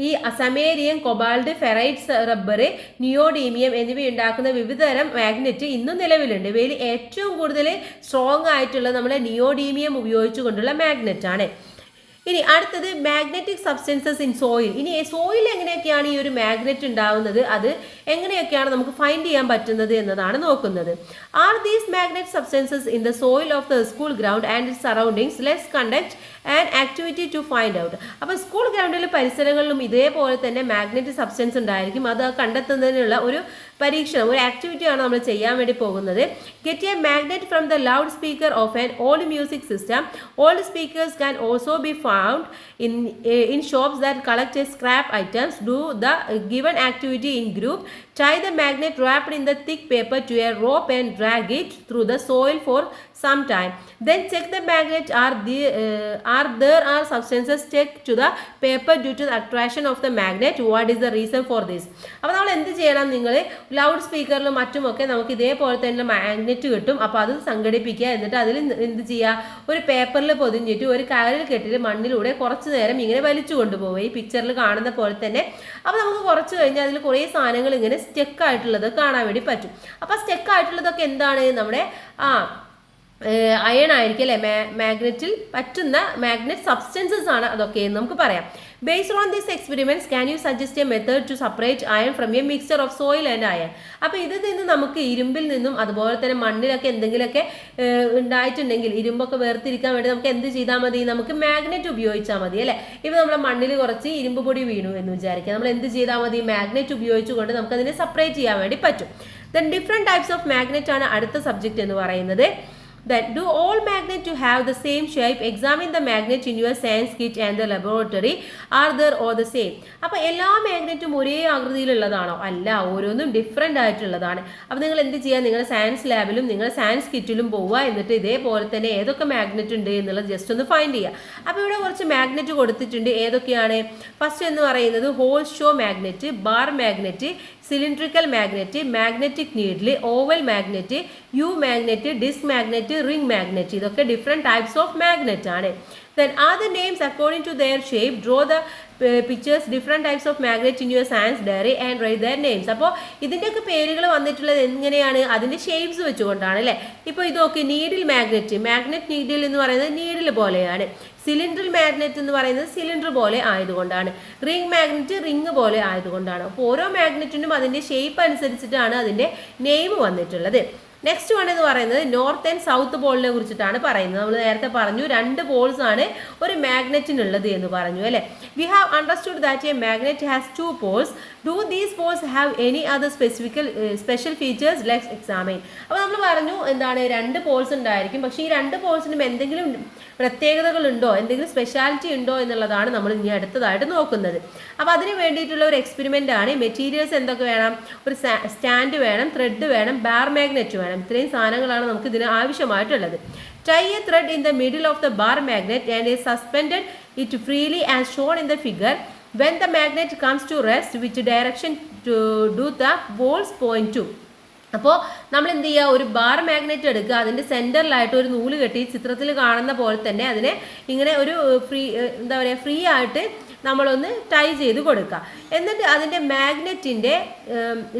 ഈ സമേരിയം, കൊബാൾഡ്, ഫെറൈറ്റ്സ്, റബ്ബർ, നിയോഡീമിയം എന്നിവ ഉണ്ടാക്കുന്ന വിവിധതരം മാഗ്നറ്റ് ഇന്നും നിലവിലുണ്ട്. ഇവയിൽ ഏറ്റവും കൂടുതൽ സ്ട്രോങ് ആയിട്ടുള്ള നമ്മുടെ നിയോഡീമിയം ഉപയോഗിച്ചുകൊണ്ടുള്ള മാഗ്നറ്റ് ആണ്. ഇനി അടുത്തത് മാഗ്നറ്റിക് സബ്സ്റ്റൻസസ് ഇൻ സോയിൽ. ഇനി സോയിൽ എങ്ങനെയൊക്കെയാണ് ഈ ഒരു മാഗ്നറ്റ് ഉണ്ടാവുന്നത്, അത് എങ്ങനെയൊക്കെയാണ് നമുക്ക് ഫൈൻഡ് ചെയ്യാൻ പറ്റുന്നത് എന്നതാണ് നോക്കുന്നത്. Are these magnet substances in the soil of the school ground and surroundings? Let's conduct and activity to find out. അപ്പോൾ സ്കൂൾ ഗ്രൗണ്ടിലെ പരിസരങ്ങളിലും ഇതേപോലെ തന്നെ മാഗ്നറ്റിക് സബ്സ്റ്റൻസ് ഉണ്ടായിരിക്കും. അത് കണ്ടെത്തുന്നതിനുള്ള ഒരു പരീക്ഷണം, ഒരു ആക്ടിവിറ്റിയാണ് നമ്മൾ ചെയ്യാൻ വേണ്ടി പോകുന്നത്. Get A magnet from the loud speaker of an old music system. Old speakers can also be found in shops that collect scrap items. Do the given activity in group. Tie the magnet wrapped in the thick paper to a rope and drag it through the soil for some time. Then check the magnet. There are substances stuck to the paper due to the attraction of the magnet. What is the reason for this? അപ്പോൾ നമ്മൾ എന്ത് ചെയ്യണം, നിങ്ങൾ loud സ്പീക്കറിലും മറ്റുമൊക്കെ നമുക്ക് ഇതേപോലെ തന്നെ magnet കിട്ടും. അപ്പോൾ അത് സംഘടിപ്പിക്കുക. എന്നിട്ട് അതിൽ എന്ത് ചെയ്യുക, ഒരു പേപ്പറിൽ പൊതിഞ്ഞിട്ട് ഒരു കയറിൽ കെട്ടിട്ട് മണ്ണിലൂടെ കുറച്ച് നേരം ഇങ്ങനെ വലിച്ചു കൊണ്ടുപോവുക, ഈ പിക്ചറിൽ കാണുന്ന പോലെ തന്നെ. അപ്പോൾ നമുക്ക് കുറച്ച് കഴിഞ്ഞാൽ അതിൽ കുറേ സാധനങ്ങൾ ഇങ്ങനെ സ്റ്റെക്ക് ആയിട്ടുള്ളത് കാണാൻ വേണ്ടി പറ്റും. അപ്പോൾ സ്റ്റെക്ക് ആയിട്ടുള്ളതൊക്കെ എന്താണ്, നമ്മുടെ അയൺ ആയിരിക്കും അല്ലേ, മാഗ്നറ്റിൽ പറ്റുന്ന മാഗ്നറ്റ് സബ്സ്റ്റൻസസ് ആണ് അതൊക്കെ എന്ന് നമുക്ക് പറയാം. Based on these experiments, can you suggest a method to separate iron from a mixture of soil and iron? അപ്പോൾ ഇതിൽ നിന്ന് നമുക്ക് ഇരുമ്പിൽ നിന്നും അതുപോലെ തന്നെ മണ്ണിലൊക്കെ എന്തെങ്കിലുമൊക്കെ ഉണ്ടായിട്ടുണ്ടെങ്കിൽ ഇരുമ്പൊക്കെ വേർതിരിക്കാൻ വേണ്ടി നമുക്ക് എന്ത് ചെയ്താൽ മതി, നമുക്ക് മാഗ്നറ്റ് ഉപയോഗിച്ചാൽ മതി അല്ലേ. ഇപ്പോൾ നമ്മുടെ മണ്ണിൽ കുറച്ച് ഇരുമ്പ് പൊടി വീണു എന്ന് വിചാരിക്കുക, നമ്മൾ എന്ത് ചെയ്താൽ മതി, മാഗ്നറ്റ് ഉപയോഗിച്ചുകൊണ്ട് നമുക്കതിനെ സെപ്പറേറ്റ് ചെയ്യാൻ വേണ്ടി പറ്റും. Then different types of magnet ആണ് അടുത്ത സബ്ജക്റ്റ് എന്ന് പറയുന്നത്. That do all magnets to have the same shape? Examine the magnet in your science kit and the laboratory. Are there all the same? അപ്പോൾ എല്ലാ മാഗ്നറ്റും ഒരേ ആകൃതിയിലുള്ളതാണോ? അല്ല, ഓരോന്നും ഡിഫറെൻ്റ് ആയിട്ടുള്ളതാണ്. അപ്പോൾ നിങ്ങൾ എന്ത് ചെയ്യുക, നിങ്ങളുടെ സയൻസ് ലാബിലും നിങ്ങളുടെ സയൻസ് കിറ്റിലും പോവുക, എന്നിട്ട് ഇതേപോലെ തന്നെ ഏതൊക്കെ മാഗ്നറ്റ് ഉണ്ട് എന്നുള്ളത് ജസ്റ്റ് ഒന്ന് ഫൈൻഡ് ചെയ്യുക. അപ്പോൾ ഇവിടെ കുറച്ച് മാഗ്നറ്റ് കൊടുത്തിട്ടുണ്ട്. ഏതൊക്കെയാണ്? ഫസ്റ്റ് എന്ന് പറയുന്നത് horseshoe magnet, bar magnet, cylindrical magnet, magnetic needle, oval magnet, U magnet, disc magnet, ring magnet. ഇതൊക്കെ ഡിഫറെൻറ്റ് ടൈപ്സ് ഓഫ് മാഗ്നറ്റ് ആണ്. Then other names according to their shape. Draw the pictures different types of magnet in your science diary and write their names. അപ്പോൾ ഇതിൻ്റെയൊക്കെ പേരുകൾ വന്നിട്ടുള്ളത് എങ്ങനെയാണ്? അതിൻ്റെ shapes വെച്ചുകൊണ്ടാണ് അല്ലേ. ഇപ്പോൾ ഇതൊക്കെ നീഡിൽ മാഗ്നറ്റ് നീഡിൽ എന്ന് പറയുന്നത് നീഡിൽ പോലെയാണ്. സിലിണ്ടർ മാഗ്നറ്റ് എന്ന് പറയുന്നത് സിലിണ്ടർ പോലെ ആയതുകൊണ്ടാണ്. റിംഗ് മാഗ്നറ്റ് റിംഗ് പോലെ ആയതുകൊണ്ടാണ്. അപ്പോൾ ഓരോ മാഗ്നറ്റിനും അതിൻ്റെ ഷേപ്പ് അനുസരിച്ചിട്ടാണ് അതിൻ്റെ നെയിം വന്നിട്ടുള്ളത്. നെക്സ്റ്റ് വൺ എന്ന് പറയുന്നത് നോർത്ത് ആൻഡ് സൗത്ത് പോളിനെ കുറിച്ചിട്ടാണ് പറയുന്നത്. നമ്മൾ നേരത്തെ പറഞ്ഞു 2 പോൾസ് ആണ് ഒരു മാഗ്നറ്റിനുള്ളത് എന്ന് പറഞ്ഞു അല്ലേ. We have understood that a magnet has 2 poles. Do these poles have any other special features? Let's examine. അപ്പോൾ നമ്മൾ പറഞ്ഞു എന്താണ് 2 പോൾസ് ഉണ്ടായിരിക്കും. പക്ഷേ ഈ 2 പോൾസിനും എന്തെങ്കിലും പ്രത്യേകതകളുണ്ടോ, എന്തെങ്കിലും സ്പെഷ്യാലിറ്റി ഉണ്ടോ എന്നുള്ളതാണ് നമ്മൾ ഇനി അടുത്തതായിട്ട് നോക്കുന്നത്. അപ്പോൾ അതിന് വേണ്ടിയിട്ടുള്ള ഒരു എക്സ്പെരിമെൻ്റ് ആണ്. മെറ്റീരിയൽസ് എന്തൊക്കെ വേണം? ഒരു സ്റ്റാൻഡ് വേണം, ത്രെഡ് വേണം, ബാർ മാഗ്നറ്റ് വേണം. ഇത്രയും സാധനങ്ങളാണ് നമുക്ക് ഇതിന് ആവശ്യമായിട്ടുള്ളത്. Tie a thread in the middle of the bar magnet and suspended it freely as shown in the figure. When the magnet comes to rest which direction do the poles point to. അപ്പോൾ നമ്മൾ എന്ത് ചെയ്യുക? ഒരു bar magnet എടുക്കുക, അതിൻ്റെ സെൻറ്ററിലായിട്ട് ഒരു നൂല് കെട്ടി ചിത്രത്തിൽ കാണുന്ന പോലെ തന്നെ അതിനെ ഇങ്ങനെ ഒരു ഫ്രീ ആയിട്ട് നമ്മളൊന്ന് ടൈ ചെയ്ത് കൊടുക്കുക. എന്നിട്ട് അതിൻ്റെ മാഗ്നറ്റിൻ്റെ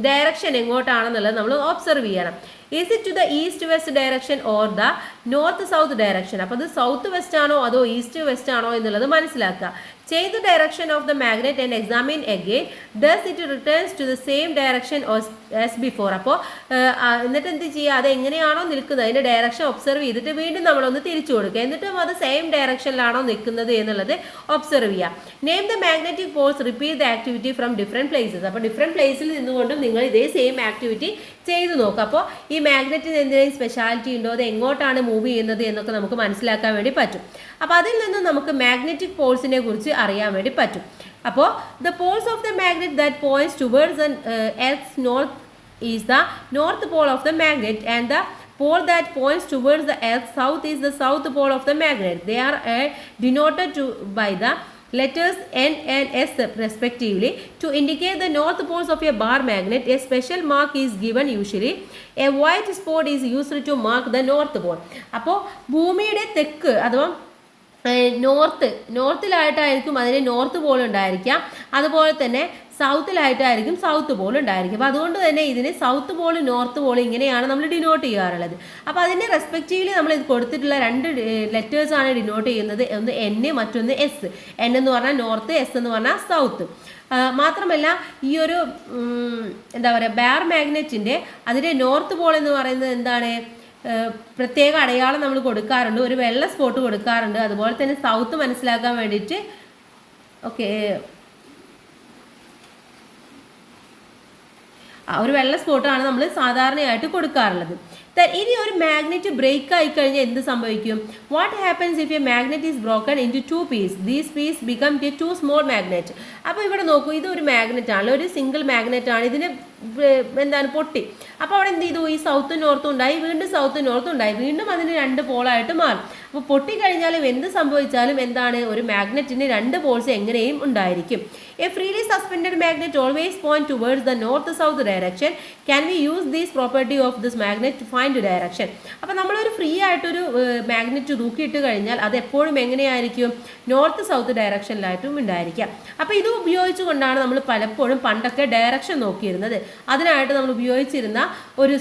ഡയറക്ഷൻ എങ്ങോട്ടാണെന്നുള്ളത് നമ്മൾ ഒബ്സർവ് ചെയ്യണം. Is it to the east west direction or the north south direction? അപ്പോൾ അത് സൗത്ത് വെസ്റ്റ് ആണോ അതോ ഈസ്റ്റ് വെസ്റ്റ് ആണോ എന്നുള്ളത് മനസ്സിലാക്കുക. Change the direction of the magnet and examine again. Does it returns to the same direction as before? അപ്പോൾ എന്നിട്ട് എന്ത് ചെയ്യുക? അത് എങ്ങനെയാണോ നിൽക്കുന്നത് അതിൻ്റെ ഡയറക്ഷൻ ഒബ്സർവ് ചെയ്തിട്ട് വീണ്ടും നമ്മളൊന്ന് തിരിച്ചു കൊടുക്കുക. എന്നിട്ടും അത് സെയിം ഡയറക്ഷനിലാണോ നിൽക്കുന്നത് എന്നുള്ളത് ഒബ്സർവ് ചെയ്യുക. Name the magnetic Paul's. Repeat the activity from different places. അപ്പോൾ ഡിഫറെൻറ്റ് പ്ലേസിൽ നിന്നുകൊണ്ടും നിങ്ങൾ ഇതേ സെയിം ആക്ടിവിറ്റി ചെയ്ത് നോക്കുക. അപ്പോൾ ഈ മാഗ്നറ്റിന് എന്തെങ്കിലും സ്പെഷ്യാലിറ്റി ഉണ്ടോ, അത് എങ്ങോട്ടാണ് മൂവ് ചെയ്യുന്നത് എന്നൊക്കെ നമുക്ക് മനസ്സിലാക്കാൻ വേണ്ടി പറ്റും. അപ്പോൾ അതിൽ നിന്ന് നമുക്ക് മാഗ്നറ്റിക് പോൾസിനെ കുറിച്ച് അറിയാൻ വേണ്ടി പറ്റും. അപ്പോൾ the poles of the magnet that points towards earth north is the north Paul of the magnet and the pole that points towards the earth south is the south pole of the magnet. They are denoted by the letters N and S respectively. To indicate the north poles of a bar magnet, a special mark is given. Usually a white spot is used to mark the north pole. അപ്പോൾ ഭൂമിയുടെ തെക്ക് അഥവാ നോർത്തിലായിട്ടായിരിക്കും അതിന് north Paul ഉണ്ടായിരിക്കാം. അതുപോലെ തന്നെ സൗത്തിലായിട്ടായിരിക്കും south Paul ഉണ്ടായിരിക്കും. അപ്പോൾ അതുകൊണ്ട് തന്നെ ഇതിന് സൗത്ത് പോൾ നോർത്ത് പോൾ ഇങ്ങനെയാണ് നമ്മൾ ഡിനോട്ട് ചെയ്യാറുള്ളത്. അപ്പോൾ അതിൻ്റെ റെസ്പെക്റ്റീവ്ലി നമ്മൾ ഇത് കൊടുത്തിട്ടുള്ള 2 ലെറ്റേഴ്സാണ് ഡിനോട്ട് ചെയ്യുന്നത്. ഒന്ന് N, മറ്റൊന്ന് S. N എന്ന് പറഞ്ഞാൽ നോർത്ത്, S എന്ന് പറഞ്ഞാൽ സൗത്ത്. മാത്രമല്ല ഈ ഒരു ബാർ മാഗ്നറ്റിൻ്റെ അതിൻ്റെ നോർത്ത് പോൾ എന്ന് പറയുന്നത് എന്താണ്? പ്രത്യേക അടയാളം നമ്മൾ കൊടുക്കാറുണ്ട്, ഒരു വെള്ള സ്പോട്ട് കൊടുക്കാറുണ്ട്. അതുപോലെ തന്നെ സൗത്ത് മനസ്സിലാക്കാൻ വേണ്ടിയിട്ട് ഒരു വെള്ള സ്പോട്ടാണ് നമ്മൾ സാധാരണയായിട്ട് കൊടുക്കാറുള്ളത്. ഇനി ഒരു മാഗ്നറ്റ് ബ്രേക്ക് ആയി കഴിഞ്ഞാൽ എന്ത് സംഭവിക്കും? What happens if a magnet is broken into 2 piece? These piece become a 2 small magnet. അപ്പോൾ ഇവിടെ നോക്കൂ, ഇത് ഒരു മാഗ്നറ്റ് ആണ്, ഒരു സിംഗിൾ മാഗ്നറ്റ് ആണ്. ഇതിന് പൊട്ടി. അപ്പോൾ അവിടെ എന്ത് ചെയ്തു? ഈ സൗത്തും നോർത്തും ഉണ്ടായി, വീണ്ടും സൗത്തും നോർത്തും ഉണ്ടായി, വീണ്ടും അതിന് 2 പോളായിട്ട് മാറും. അപ്പോൾ പൊട്ടിക്കഴിഞ്ഞാലും എന്ത് സംഭവിച്ചാലും എന്താണ്? ഒരു മാഗ്നറ്റിന് 2 പോൾസ് എങ്ങനെയും ഉണ്ടായിരിക്കും. A freely suspended magnet always point towards the north south direction. Can we use these property of this magnet to find direction? അപ്പോൾ നമ്മളൊരു ഫ്രീ ആയിട്ടൊരു മാഗ്നറ്റ് തൂക്കിയിട്ട് കഴിഞ്ഞാൽ അത് എപ്പോഴും എങ്ങനെയായിരിക്കും? നോർത്ത് സൗത്ത് ഡയറക്ഷനിലായിട്ടും ഉണ്ടായിരിക്കാം. അപ്പോൾ ഇത് ഉപയോഗിച്ചുകൊണ്ടാണ് നമ്മൾ പലപ്പോഴും പണ്ടൊക്കെ ഡയറക്ഷൻ നോക്കിയിരുന്നത്. അതിനായിട്ട് നമ്മൾ ഉപയോഗിച്ചിരുന്ന ഒരു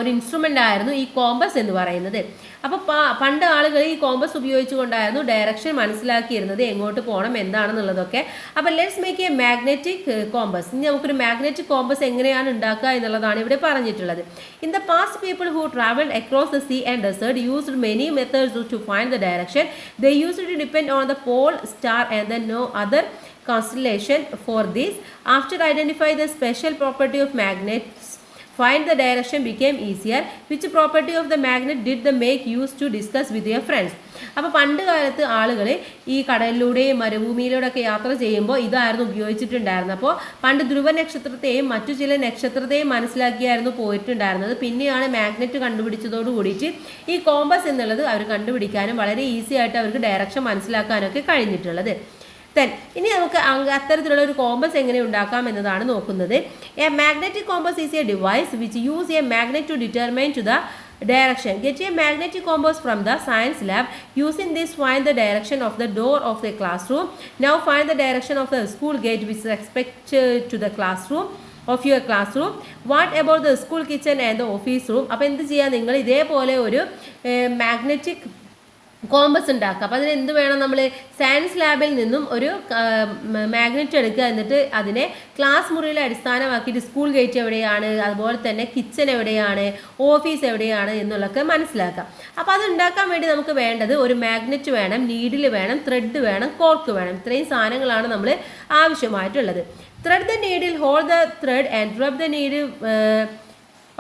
ഒരു ഇൻസ്ട്രുമെൻ്റ് ആയിരുന്നു ഈ കോമ്പസ് എന്ന് പറയുന്നത്. അപ്പോൾ പണ്ട് ആളുകൾ ഈ കോമ്പസ് ഉപയോഗിച്ചുകൊണ്ടായിരുന്നു ഡയറക്ഷൻ മനസ്സിലാക്കിയിരുന്നത്, എങ്ങോട്ട് പോകണം എന്താണെന്നുള്ളതൊക്കെ. അപ്പോൾ let's make a magnetic compass. ഇനി നമുക്കൊരു മാഗ്നറ്റിക് കോമ്പസ് എങ്ങനെയാണ് ഉണ്ടാക്കുക എന്നുള്ളതാണ് ഇവിടെ പറഞ്ഞിട്ടുള്ളത്. In the past people who travelled across the sea and desert used many methods to find the direction. They used to depend on the pole star and the no other constellation for this. After identify the special property of magnets, find the direction became easier. Which property of the magnet did the make use to discuss with your friends? അപ്പോൾ പണ്ട് കാലത്ത് ആളുകൾ ഈ കടലിലൂടെയും മരുഭൂമിയിലൂടെയൊക്കെ യാത്ര ചെയ്യുമ്പോൾ ഇതായിരുന്നു ഉപയോഗിച്ചിട്ടുണ്ടായിരുന്നത്. അപ്പോൾ പണ്ട് ധ്രുവ നക്ഷത്രത്തെയും മറ്റു ചില നക്ഷത്രത്തെയും മനസ്സിലാക്കിയായിരുന്നു പോയിട്ടുണ്ടായിരുന്നത്. പിന്നെയാണ് മാഗ്നറ്റ് കണ്ടുപിടിച്ചതോട് കൂടിയിട്ട് ഈ കോമ്പസ് എന്നുള്ളത് അവർ കണ്ടുപിടിക്കാനും വളരെ ഈസി ആയിട്ട് അവർക്ക് ഡയറക്ഷൻ മനസ്സിലാക്കാനൊക്കെ കഴിഞ്ഞിട്ടുള്ളത്. ഇനി നമുക്ക് അത്തരത്തിലുള്ള ഒരു കോമ്പസ് എങ്ങനെ ഉണ്ടാക്കാം എന്നതാണ് നോക്കുന്നത്. A magnetic compass is a device which use a magnet to determine to the direction. Get a magnetic compass from the science lab. Using this, find the direction of the door of the classroom. Now find the direction of the school gate with respect to the classroom of your classroom. What about the school kitchen and the office room? അപ്പോൾ എന്ത് ചെയ്യുക, നിങ്ങൾ ഇതേപോലെ ഒരു magnetic compass ഉണ്ടാക്കുക. അപ്പോൾ അതിന് എന്ത് വേണം, നമ്മൾ സയൻസ് ലാബിൽ നിന്നും ഒരു മാഗ്നറ്റ് എടുക്കുക. എന്നിട്ട് അതിനെ ക്ലാസ് മുറിയിൽ അടിസ്ഥാനമാക്കിയിട്ട് സ്കൂൾ ഗേറ്റ് എവിടെയാണ്, അതുപോലെ തന്നെ കിച്ചൺ എവിടെയാണ്, ഓഫീസ് എവിടെയാണ് എന്നുള്ളതൊക്കെ മനസ്സിലാക്കാം. അപ്പോൾ അത് ഉണ്ടാക്കാൻ വേണ്ടി നമുക്ക് വേണ്ടത് ഒരു മാഗ്നറ്റ് വേണം, നീഡിൽ വേണം, ത്രെഡ് വേണം, കോർക്ക് വേണം. ഇത്രയും സാധനങ്ങളാണ് നമ്മൾ ആവശ്യമായിട്ടുള്ളത്. Thread the needle, hold the thread and rub the needle.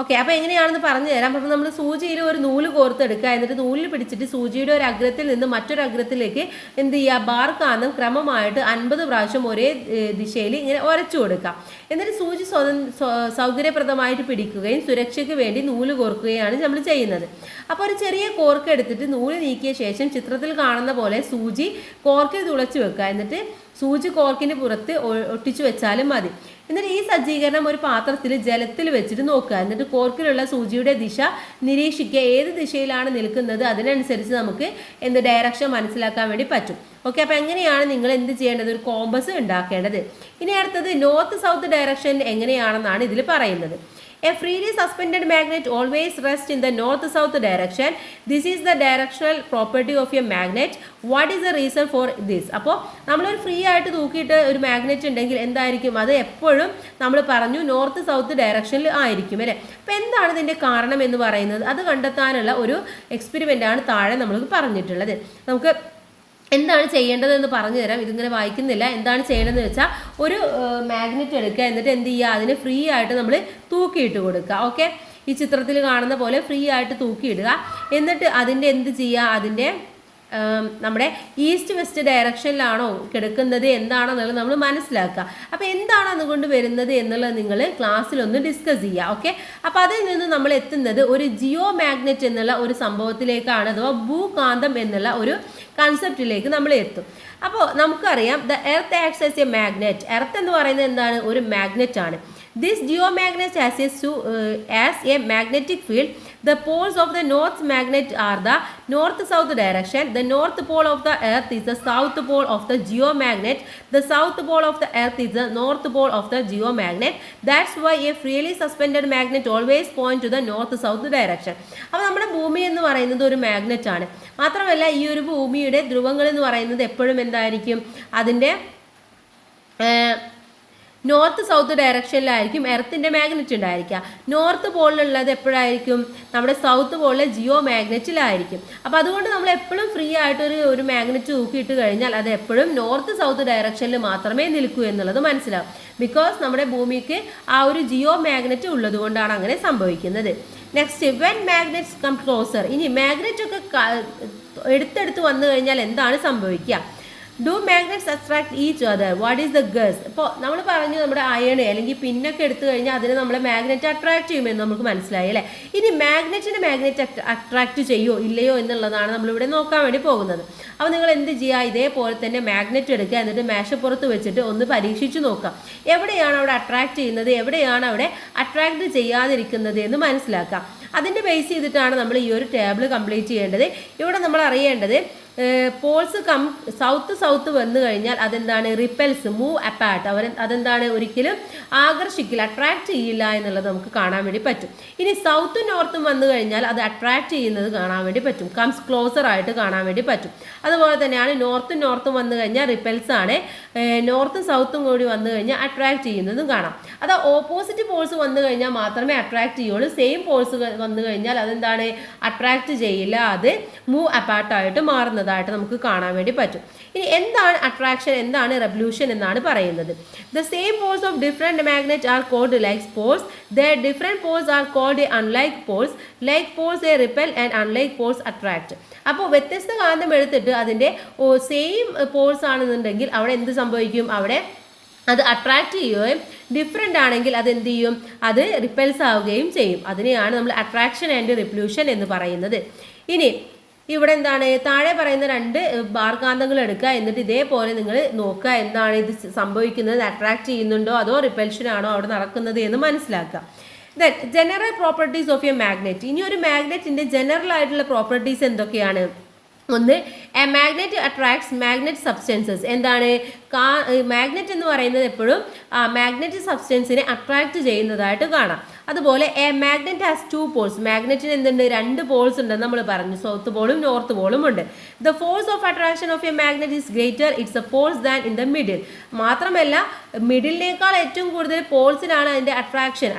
Okay, അപ്പോൾ എങ്ങനെയാണെന്ന് പറഞ്ഞു തരാം. അപ്പോൾ നമ്മൾ സൂചിയിൽ ഒരു നൂല് കോർത്തെടുക്കുക. എന്നിട്ട് നൂലിൽ പിടിച്ചിട്ട് സൂചിയുടെ ഒരു അഗ്രത്തിൽ നിന്ന് മറ്റൊരു അഗ്രത്തിലേക്ക് എന്ത് ചെയ്യുക, ബാർ കാന്തം ക്രമമായിട്ട് 50 പ്രാവശ്യം ഒരേ ദിശയിൽ ഇങ്ങനെ ഉരച്ചു കൊടുക്കുക. എന്നിട്ട് സൂചി സൗകര്യപ്രദമായിട്ട് പിടിക്കുകയും സുരക്ഷയ്ക്ക് വേണ്ടി നൂല് കോർക്കുകയാണ് നമ്മൾ ചെയ്യുന്നത്. അപ്പോൾ ഒരു ചെറിയ കോർക്ക് എടുത്തിട്ട് നൂല് നീക്കിയ ശേഷം ചിത്രത്തിൽ കാണുന്ന പോലെ സൂചി കോർക്കിൽ തുളച്ച് വെക്കുക. എന്നിട്ട് സൂചി കോർക്കിന് പുറത്ത് ഒട്ടിച്ചു വെച്ചാലും മതി. എന്നിട്ട് ഈ സജ്ജീകരണം ഒരു പാത്രത്തിൽ ജലത്തിൽ വെച്ചിട്ട് നോക്കുക. എന്നിട്ട് കോർക്കിലുള്ള സൂചിയുടെ ദിശ നിരീക്ഷിക്കുക. ഏത് ദിശയിലാണ് നിൽക്കുന്നത് അതിനനുസരിച്ച് നമുക്ക് ഡയറക്ഷൻ മനസ്സിലാക്കാൻ വേണ്ടി പറ്റും. ഓക്കെ, അപ്പോൾ എങ്ങനെയാണ് നിങ്ങൾ എന്ത് ചെയ്യേണ്ടത്, ഒരു കോമ്പസ് ഉണ്ടാക്കേണ്ടത്. ഇനി അടുത്തത് നോർത്ത് സൗത്ത് ഡയറക്ഷൻ എങ്ങനെയാണെന്നാണ് ഇതിൽ പറയുന്നത്. A freely suspended magnet always rests in the north-south direction. This is the directional property of a magnet. What is the reason for this? അപ്പോൾ നമ്മളൊരു ഫ്രീ ആയിട്ട് തൂക്കിയിട്ട് ഒരു മാഗ്നറ്റ് ഉണ്ടെങ്കിൽ എന്തായിരിക്കും, അത് എപ്പോഴും നമ്മൾ പറഞ്ഞു നോർത്ത് സൗത്ത് ഡയറക്ഷനിൽ ആയിരിക്കും അല്ലേ. അപ്പോൾ എന്താണ് ഇതിൻ്റെ കാരണം എന്ന് പറയുന്നത്, അത് കണ്ടെത്താനുള്ള ഒരു എക്സ്പെരിമെൻ്റാണ് താഴെ നമ്മൾക്ക് പറഞ്ഞിട്ടുള്ളത്. നമുക്ക് എന്താണ് ചെയ്യേണ്ടതെന്ന് പറഞ്ഞു തരാം. ഇതിങ്ങനെ വായിക്കുന്നില്ല. എന്താണ് ചെയ്യേണ്ടതെന്ന് വെച്ചാൽ ഒരു മാഗ്നറ്റ് എടുക്കുക. എന്നിട്ട് എന്ത് ചെയ്യുക, അതിന് ഫ്രീ ആയിട്ട് നമ്മൾ തൂക്കിയിട്ട് കൊടുക്കുക. ഓക്കെ, ഈ ചിത്രത്തിൽ കാണുന്ന പോലെ ഫ്രീ ആയിട്ട് തൂക്കിയിടുക. എന്നിട്ട് അതിൻ്റെ എന്ത് ചെയ്യുക, അതിൻ്റെ നമ്മുടെ ഈസ്റ്റ് വെസ്റ്റ് ഡയറക്ഷനിലാണോ കിടക്കുന്നത് എന്താണെന്നുള്ളത് നമ്മൾ മനസ്സിലാക്കുക. അപ്പോൾ എന്താണ് അതുകൊണ്ട് വരുന്നത് എന്നുള്ളത് നിങ്ങൾ ക്ലാസ്സിലൊന്ന് ഡിസ്കസ് ചെയ്യുക. ഓക്കെ, അപ്പോൾ അതിൽ നിന്ന് നമ്മൾ എത്തുന്നത് ഒരു ജിയോ മാഗ്നറ്റ് എന്നുള്ള ഒരു സംഭവത്തിലേക്കാണ്, അഥവാ ഭൂകാന്തം എന്നുള്ള ഒരു കൺസെപ്റ്റിലേക്ക് നമ്മൾ എത്തും. അപ്പോൾ നമുക്കറിയാം the earth acts as A magnet. Earth എന്ന് പറയുന്നത് എന്താണ്, ഒരു മാഗ്നറ്റ് ആണ്. This geomagnet has a magnetic field. The poles of the north magnet are the north-south direction. The north pole of the earth is the south pole of the geomagnet. The south pole of the earth is the north pole of the geomagnet. That's why a freely suspended magnet always points to the north-south direction. അപ്പോൾ നമ്മുടെ ഭൂമി എന്ന് പറയുന്നത് ഒരു magnet ആണ്. മാത്രമല്ല ഈ ഒരു ഭൂമിയുടെ ധ്രുവങ്ങൾ എന്ന് പറയുന്നത് എപ്പോഴും എന്തായിരിക്കും, അതിൻ്റെ നോർത്ത് സൗത്ത് ഡയറക്ഷനിലായിരിക്കും എർത്തിൻ്റെ മാഗ്നറ്റ് ഉണ്ടായിരിക്കുക. നോർത്ത് പോളിലുള്ളത് എപ്പോഴായിരിക്കും, നമ്മുടെ സൗത്ത് പോളിലെ ജിയോ മാഗ്നറ്റിലായിരിക്കും. അപ്പോൾ അതുകൊണ്ട് നമ്മൾ എപ്പോഴും ഫ്രീ ആയിട്ട് ഒരു മാഗ്നറ്റ് തൂക്കിയിട്ട് കഴിഞ്ഞാൽ അത് എപ്പോഴും നോർത്ത് സൗത്ത് ഡയറക്ഷനിൽ മാത്രമേ നിൽക്കൂ എന്നുള്ളത് മനസ്സിലാവും. ബിക്കോസ് നമ്മുടെ ഭൂമിക്ക് ആ ഒരു ജിയോ മാഗ്നറ്റ് ഉള്ളത് കൊണ്ടാണ് അങ്ങനെ സംഭവിക്കുന്നത്. Next, when magnets come closer. ഇനി മാഗ്നറ്റ് ഒക്കെ എടുത്തെടുത്ത് വന്നു കഴിഞ്ഞാൽ എന്താണ് സംഭവിക്കുക? Do magnets attract each other? What is the guess? ഇപ്പോൾ നമ്മൾ പറഞ്ഞു നമ്മുടെ അയൺ അല്ലെങ്കിൽ പിന്നൊക്കെ എടുത്തു കഴിഞ്ഞാൽ അതിന് നമ്മളെ മാഗ്നറ്റ് അട്രാക്ട് ചെയ്യുമെന്ന് നമുക്ക് മനസ്സിലായി അല്ലേ. ഇനി മാഗ്നറ്റ് അട്രാക്ട് ചെയ്യുമോ ഇല്ലയോ എന്നുള്ളതാണ് നമ്മളിവിടെ നോക്കാൻ വേണ്ടി പോകുന്നത്. അപ്പോൾ നിങ്ങൾ എന്ത് ചെയ്യുക, ഇതേപോലെ തന്നെ മാഗ്നറ്റ് എടുക്കുക. എന്നിട്ട് മേശപ്പുറത്ത് വെച്ചിട്ട് ഒന്ന് പരീക്ഷിച്ച് നോക്കാം, എവിടെയാണ് അവിടെ അട്രാക്ട് ചെയ്യുന്നത്, എവിടെയാണ് അവിടെ അട്രാക്ട് ചെയ്യാതിരിക്കുന്നത് എന്ന് മനസ്സിലാക്കാം. അതിൻ്റെ ബേസ് ചെയ്തിട്ടാണ് നമ്മൾ ഈ ഒരു ടേബിൾ കംപ്ലീറ്റ് ചെയ്യേണ്ടത്. ഇവിടെ നമ്മൾ അറിയേണ്ടത് പോൾസ് സൗത്ത് വന്നു കഴിഞ്ഞാൽ അതെന്താണ്, റിപ്പൽസ്, മൂവ് അപ്പാർട്ട്. അതെന്താണ്, ഒരിക്കലും ആകർഷിക്കില്ല, അട്രാക്ട് ചെയ്യില്ല എന്നുള്ളത് നമുക്ക് കാണാൻ വേണ്ടി പറ്റും. ഇനി സൗത്തും നോർത്തും വന്നു കഴിഞ്ഞാൽ അത് അട്രാക്ട് ചെയ്യുന്നത് കാണാൻ വേണ്ടി പറ്റും, കംസ് ക്ലോസർ ആയിട്ട് കാണാൻ വേണ്ടി പറ്റും. അതുപോലെ തന്നെയാണ് നോർത്തും വന്നു കഴിഞ്ഞാൽ റിപ്പൽസ് ആണ്, നോർത്തും സൗത്തും കൂടി വന്നു കഴിഞ്ഞാൽ അട്രാക്ട് ചെയ്യുന്നതും കാണാം. അത് ഓപ്പോസിറ്റ് പോൾസ് വന്നു കഴിഞ്ഞാൽ മാത്രമേ അട്രാക്ട് ചെയ്യുള്ളൂ. സെയിം പോൾസ് വന്നു കഴിഞ്ഞാൽ അതെന്താണ്, അട്രാക്ട് ചെയ്യില്ല, അത് മൂവ് അപ്പാർട്ടായിട്ട് മാറുന്നതായിട്ട് നമുക്ക് കാണാൻ വേണ്ടി പറ്റും. ഇനി എന്താണ് അട്രാക്ഷൻ, എന്താണ് റെവല്യൂഷൻ എന്നാണ് പറയുന്നത്. The same poles of different magnet are called like poles. The different poles are called unlike poles. Like poles a repel and unlike poles attract. അപ്പോൾ വ്യത്യസ്ത കാന്തം എടുത്തിട്ട് അതിൻ്റെ സെയിം പോൾസ് ആണെന്നുണ്ടെങ്കിൽ അവിടെ എന്ത് സംഭവിക്കും, അവിടെ അത് അട്രാക്ട് ചെയ്യുകയും ഡിഫറെൻ്റ് ആണെങ്കിൽ അത് എന്ത് ചെയ്യും, അത് റിപ്പൽസ് ആവുകയും ചെയ്യും. അതിനെയാണ് നമ്മൾ അട്രാക്ഷൻ ആൻഡ് റിപ്പല്യൂഷൻ എന്ന് പറയുന്നത്. ഇനി ഇവിടെ എന്താണ്, താഴെ പറയുന്ന 2 ബാർകാന്തങ്ങൾ എടുക്കുക. എന്നിട്ട് ഇതേപോലെ നിങ്ങൾ നോക്കുക എന്താണ് ഇത് സംഭവിക്കുന്നത്, അട്രാക്ട് ചെയ്യുന്നുണ്ടോ അതോ റിപ്പൽഷൻ ആണോ അവിടെ നടക്കുന്നത് എന്ന് മനസ്സിലാക്കുക. Then general properties of a magnet. ഇനി ഒരു മാഗ്നറ്റിന്റെ ജനറൽ ആയിട്ടുള്ള പ്രോപ്പർട്ടീസ് എന്തൊക്കെയാണ്? ഒന്ന്, A magnet attracts magnet substances. എന്താണ്? മാഗ്നറ്റ് എന്ന് പറയുന്നത് എപ്പോഴും മാഗ്നറ്റ് സബ്സ്റ്റൻസിനെ അട്രാക്ട് ചെയ്യുന്നതായിട്ട് കാണാം. അതുപോലെ എ മാഗ്നറ്റ് ഹാസ് 2 പോൾസ്. മാഗ്നറ്റിന് എന്തുണ്ട്? 2 പോൾസ് ഉണ്ടെന്ന് നമ്മൾ പറഞ്ഞു. സൗത്ത് പോളും നോർത്ത് പോളും ഉണ്ട്. The force of attraction of a magnet is greater its a poles than in the middle. മാത്രമല്ല മിഡിലിനേക്കാൾ ഏറ്റവും കൂടുതൽ പോൾസിനാണ് അതിൻ്റെ അട്രാക്ഷൻ,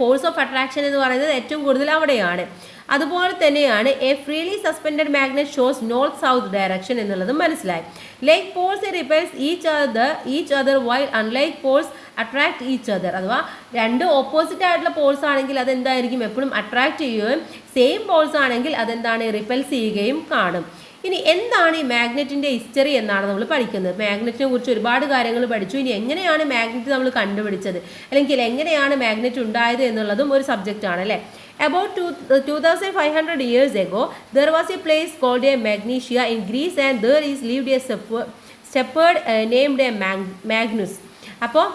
ഫോഴ്സ് ഓഫ് അട്രാക്ഷൻ എന്ന് പറയുന്നത് ഏറ്റവും കൂടുതൽ അവിടെയാണ്. അതുപോലെ തന്നെയാണ് A freely suspended magnet shows north south direction എന്നുള്ളതും മനസ്സിലായി. Like Paul's repels each other while unlike poles attract each other. അഥവാ 2 ഓപ്പോസിറ്റ് ആയിട്ടുള്ള പോൾസ് ആണെങ്കിൽ അതെന്തായിരിക്കും? എപ്പോഴും അട്രാക്ട് ചെയ്യുകയും സെയിം പോൾസ് ആണെങ്കിൽ അതെന്താണ്? റിപ്പൽസ് ചെയ്യുകയും കാണും. ഇനി എന്താണ് ഈ മാഗ്നറ്റിൻ്റെ ഹിസ്റ്ററി എന്നാണ് നമ്മൾ പഠിക്കുന്നത്. മാഗ്നറ്റിനെ കുറിച്ച് ഒരുപാട് കാര്യങ്ങൾ പഠിച്ചു. ഇനി എങ്ങനെയാണ് മാഗ്നറ്റ് നമ്മൾ കണ്ടുപിടിച്ചത്, അല്ലെങ്കിൽ എങ്ങനെയാണ് മാഗ്നറ്റ് ഉണ്ടായത് എന്നുള്ളതും ഒരു സബ്ജക്റ്റാണ് അല്ലേ. About 2500 years ago, there was a place called a Magnesia in Greece, and there is lived a shepherd named a Magnus. അപ്പോൾ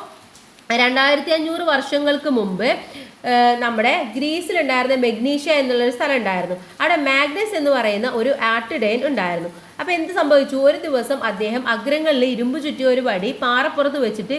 2500 വർഷങ്ങൾക്ക് മുമ്പ് നമ്മുടെ ഗ്രീസിലുണ്ടായിരുന്ന മെഗ്നീഷ്യ എന്നുള്ളൊരു സ്ഥലം ഉണ്ടായിരുന്നു. അവിടെ മാഗ്നസ് എന്ന് പറയുന്ന ഒരു ആട്ടിടയൻ ഉണ്ടായിരുന്നു. അപ്പോൾ എന്ത് സംഭവിച്ചു? ഒരു ദിവസം അദ്ദേഹം അഗ്രങ്ങളിൽ ഇരുമ്പ് ചുറ്റിയ ഒരു വടി പാറപ്പുറത്ത് വെച്ചിട്ട്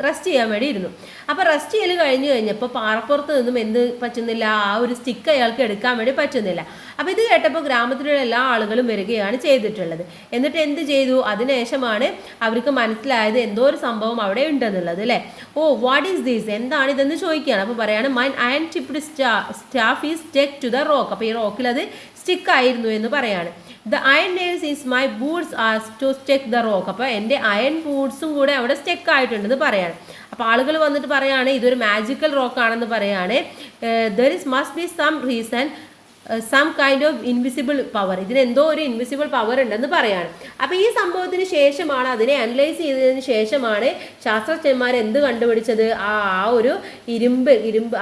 റെസ്റ്റ് ചെയ്യാൻ വേണ്ടി ഇരുന്നു. അപ്പോൾ റെസ്റ്റ് ചെയ്യൽ കഴിഞ്ഞപ്പോൾ പാറപ്പുറത്ത് നിന്നും എന്ത് പറ്റുന്നില്ല? ആ ഒരു സ്റ്റിക്ക് അയാൾക്ക് എടുക്കാൻ വേണ്ടി പറ്റുന്നില്ല. അപ്പോൾ ഇത് കേട്ടപ്പോൾ ഗ്രാമത്തിലുള്ള എല്ലാ ആളുകളും വരികയാണ് ചെയ്തിട്ടുള്ളത്. എന്നിട്ട് എന്ത് ചെയ്തു? അതിനുശേഷമാണ് അവർക്ക് മനസ്സിലായത് എന്തോ ഒരു സംഭവം അവിടെ ഉണ്ടെന്നുള്ളത് അല്ലേ. Oh, what is these? എന്താണ് ഇതെന്ന് ചോദിക്കുകയാണ്. അപ്പോൾ പറയാണ് mine iron tipped staff is stuck to the rock. അപ്പോൾ ഈ റോക്കിൽ അത് സ്റ്റിക്കായിരുന്നു എന്ന് പറയാണ്. The iron nails is my boots are to stuck the rock. അപ്പോൾ എൻ്റെ അയൺ ബൂട്ട്സും കൂടെ അവിടെ സ്റ്റെക്ക് ആയിട്ടുണ്ടെന്ന് പറയാണ്. അപ്പോൾ ആളുകൾ വന്നിട്ട് പറയാണ് ഇതൊരു മാജിക്കൽ റോക്കാണെന്ന് പറയാണ്. There is must be some reason, some kind of invisible power. ഇതിനെന്തോ ഒരു ഇൻവിസിബിൾ പവർ ഉണ്ടെന്ന് പറയാണ്. അപ്പോൾ ഈ സംഭവത്തിന് ശേഷമാണ്, അതിനെ അനലൈസ് ചെയ്തതിന് ശേഷമാണ് ശാസ്ത്രജ്ഞന്മാർ എന്ത് കണ്ടുപിടിച്ചത്? ആ ഒരു ഇരുമ്പ്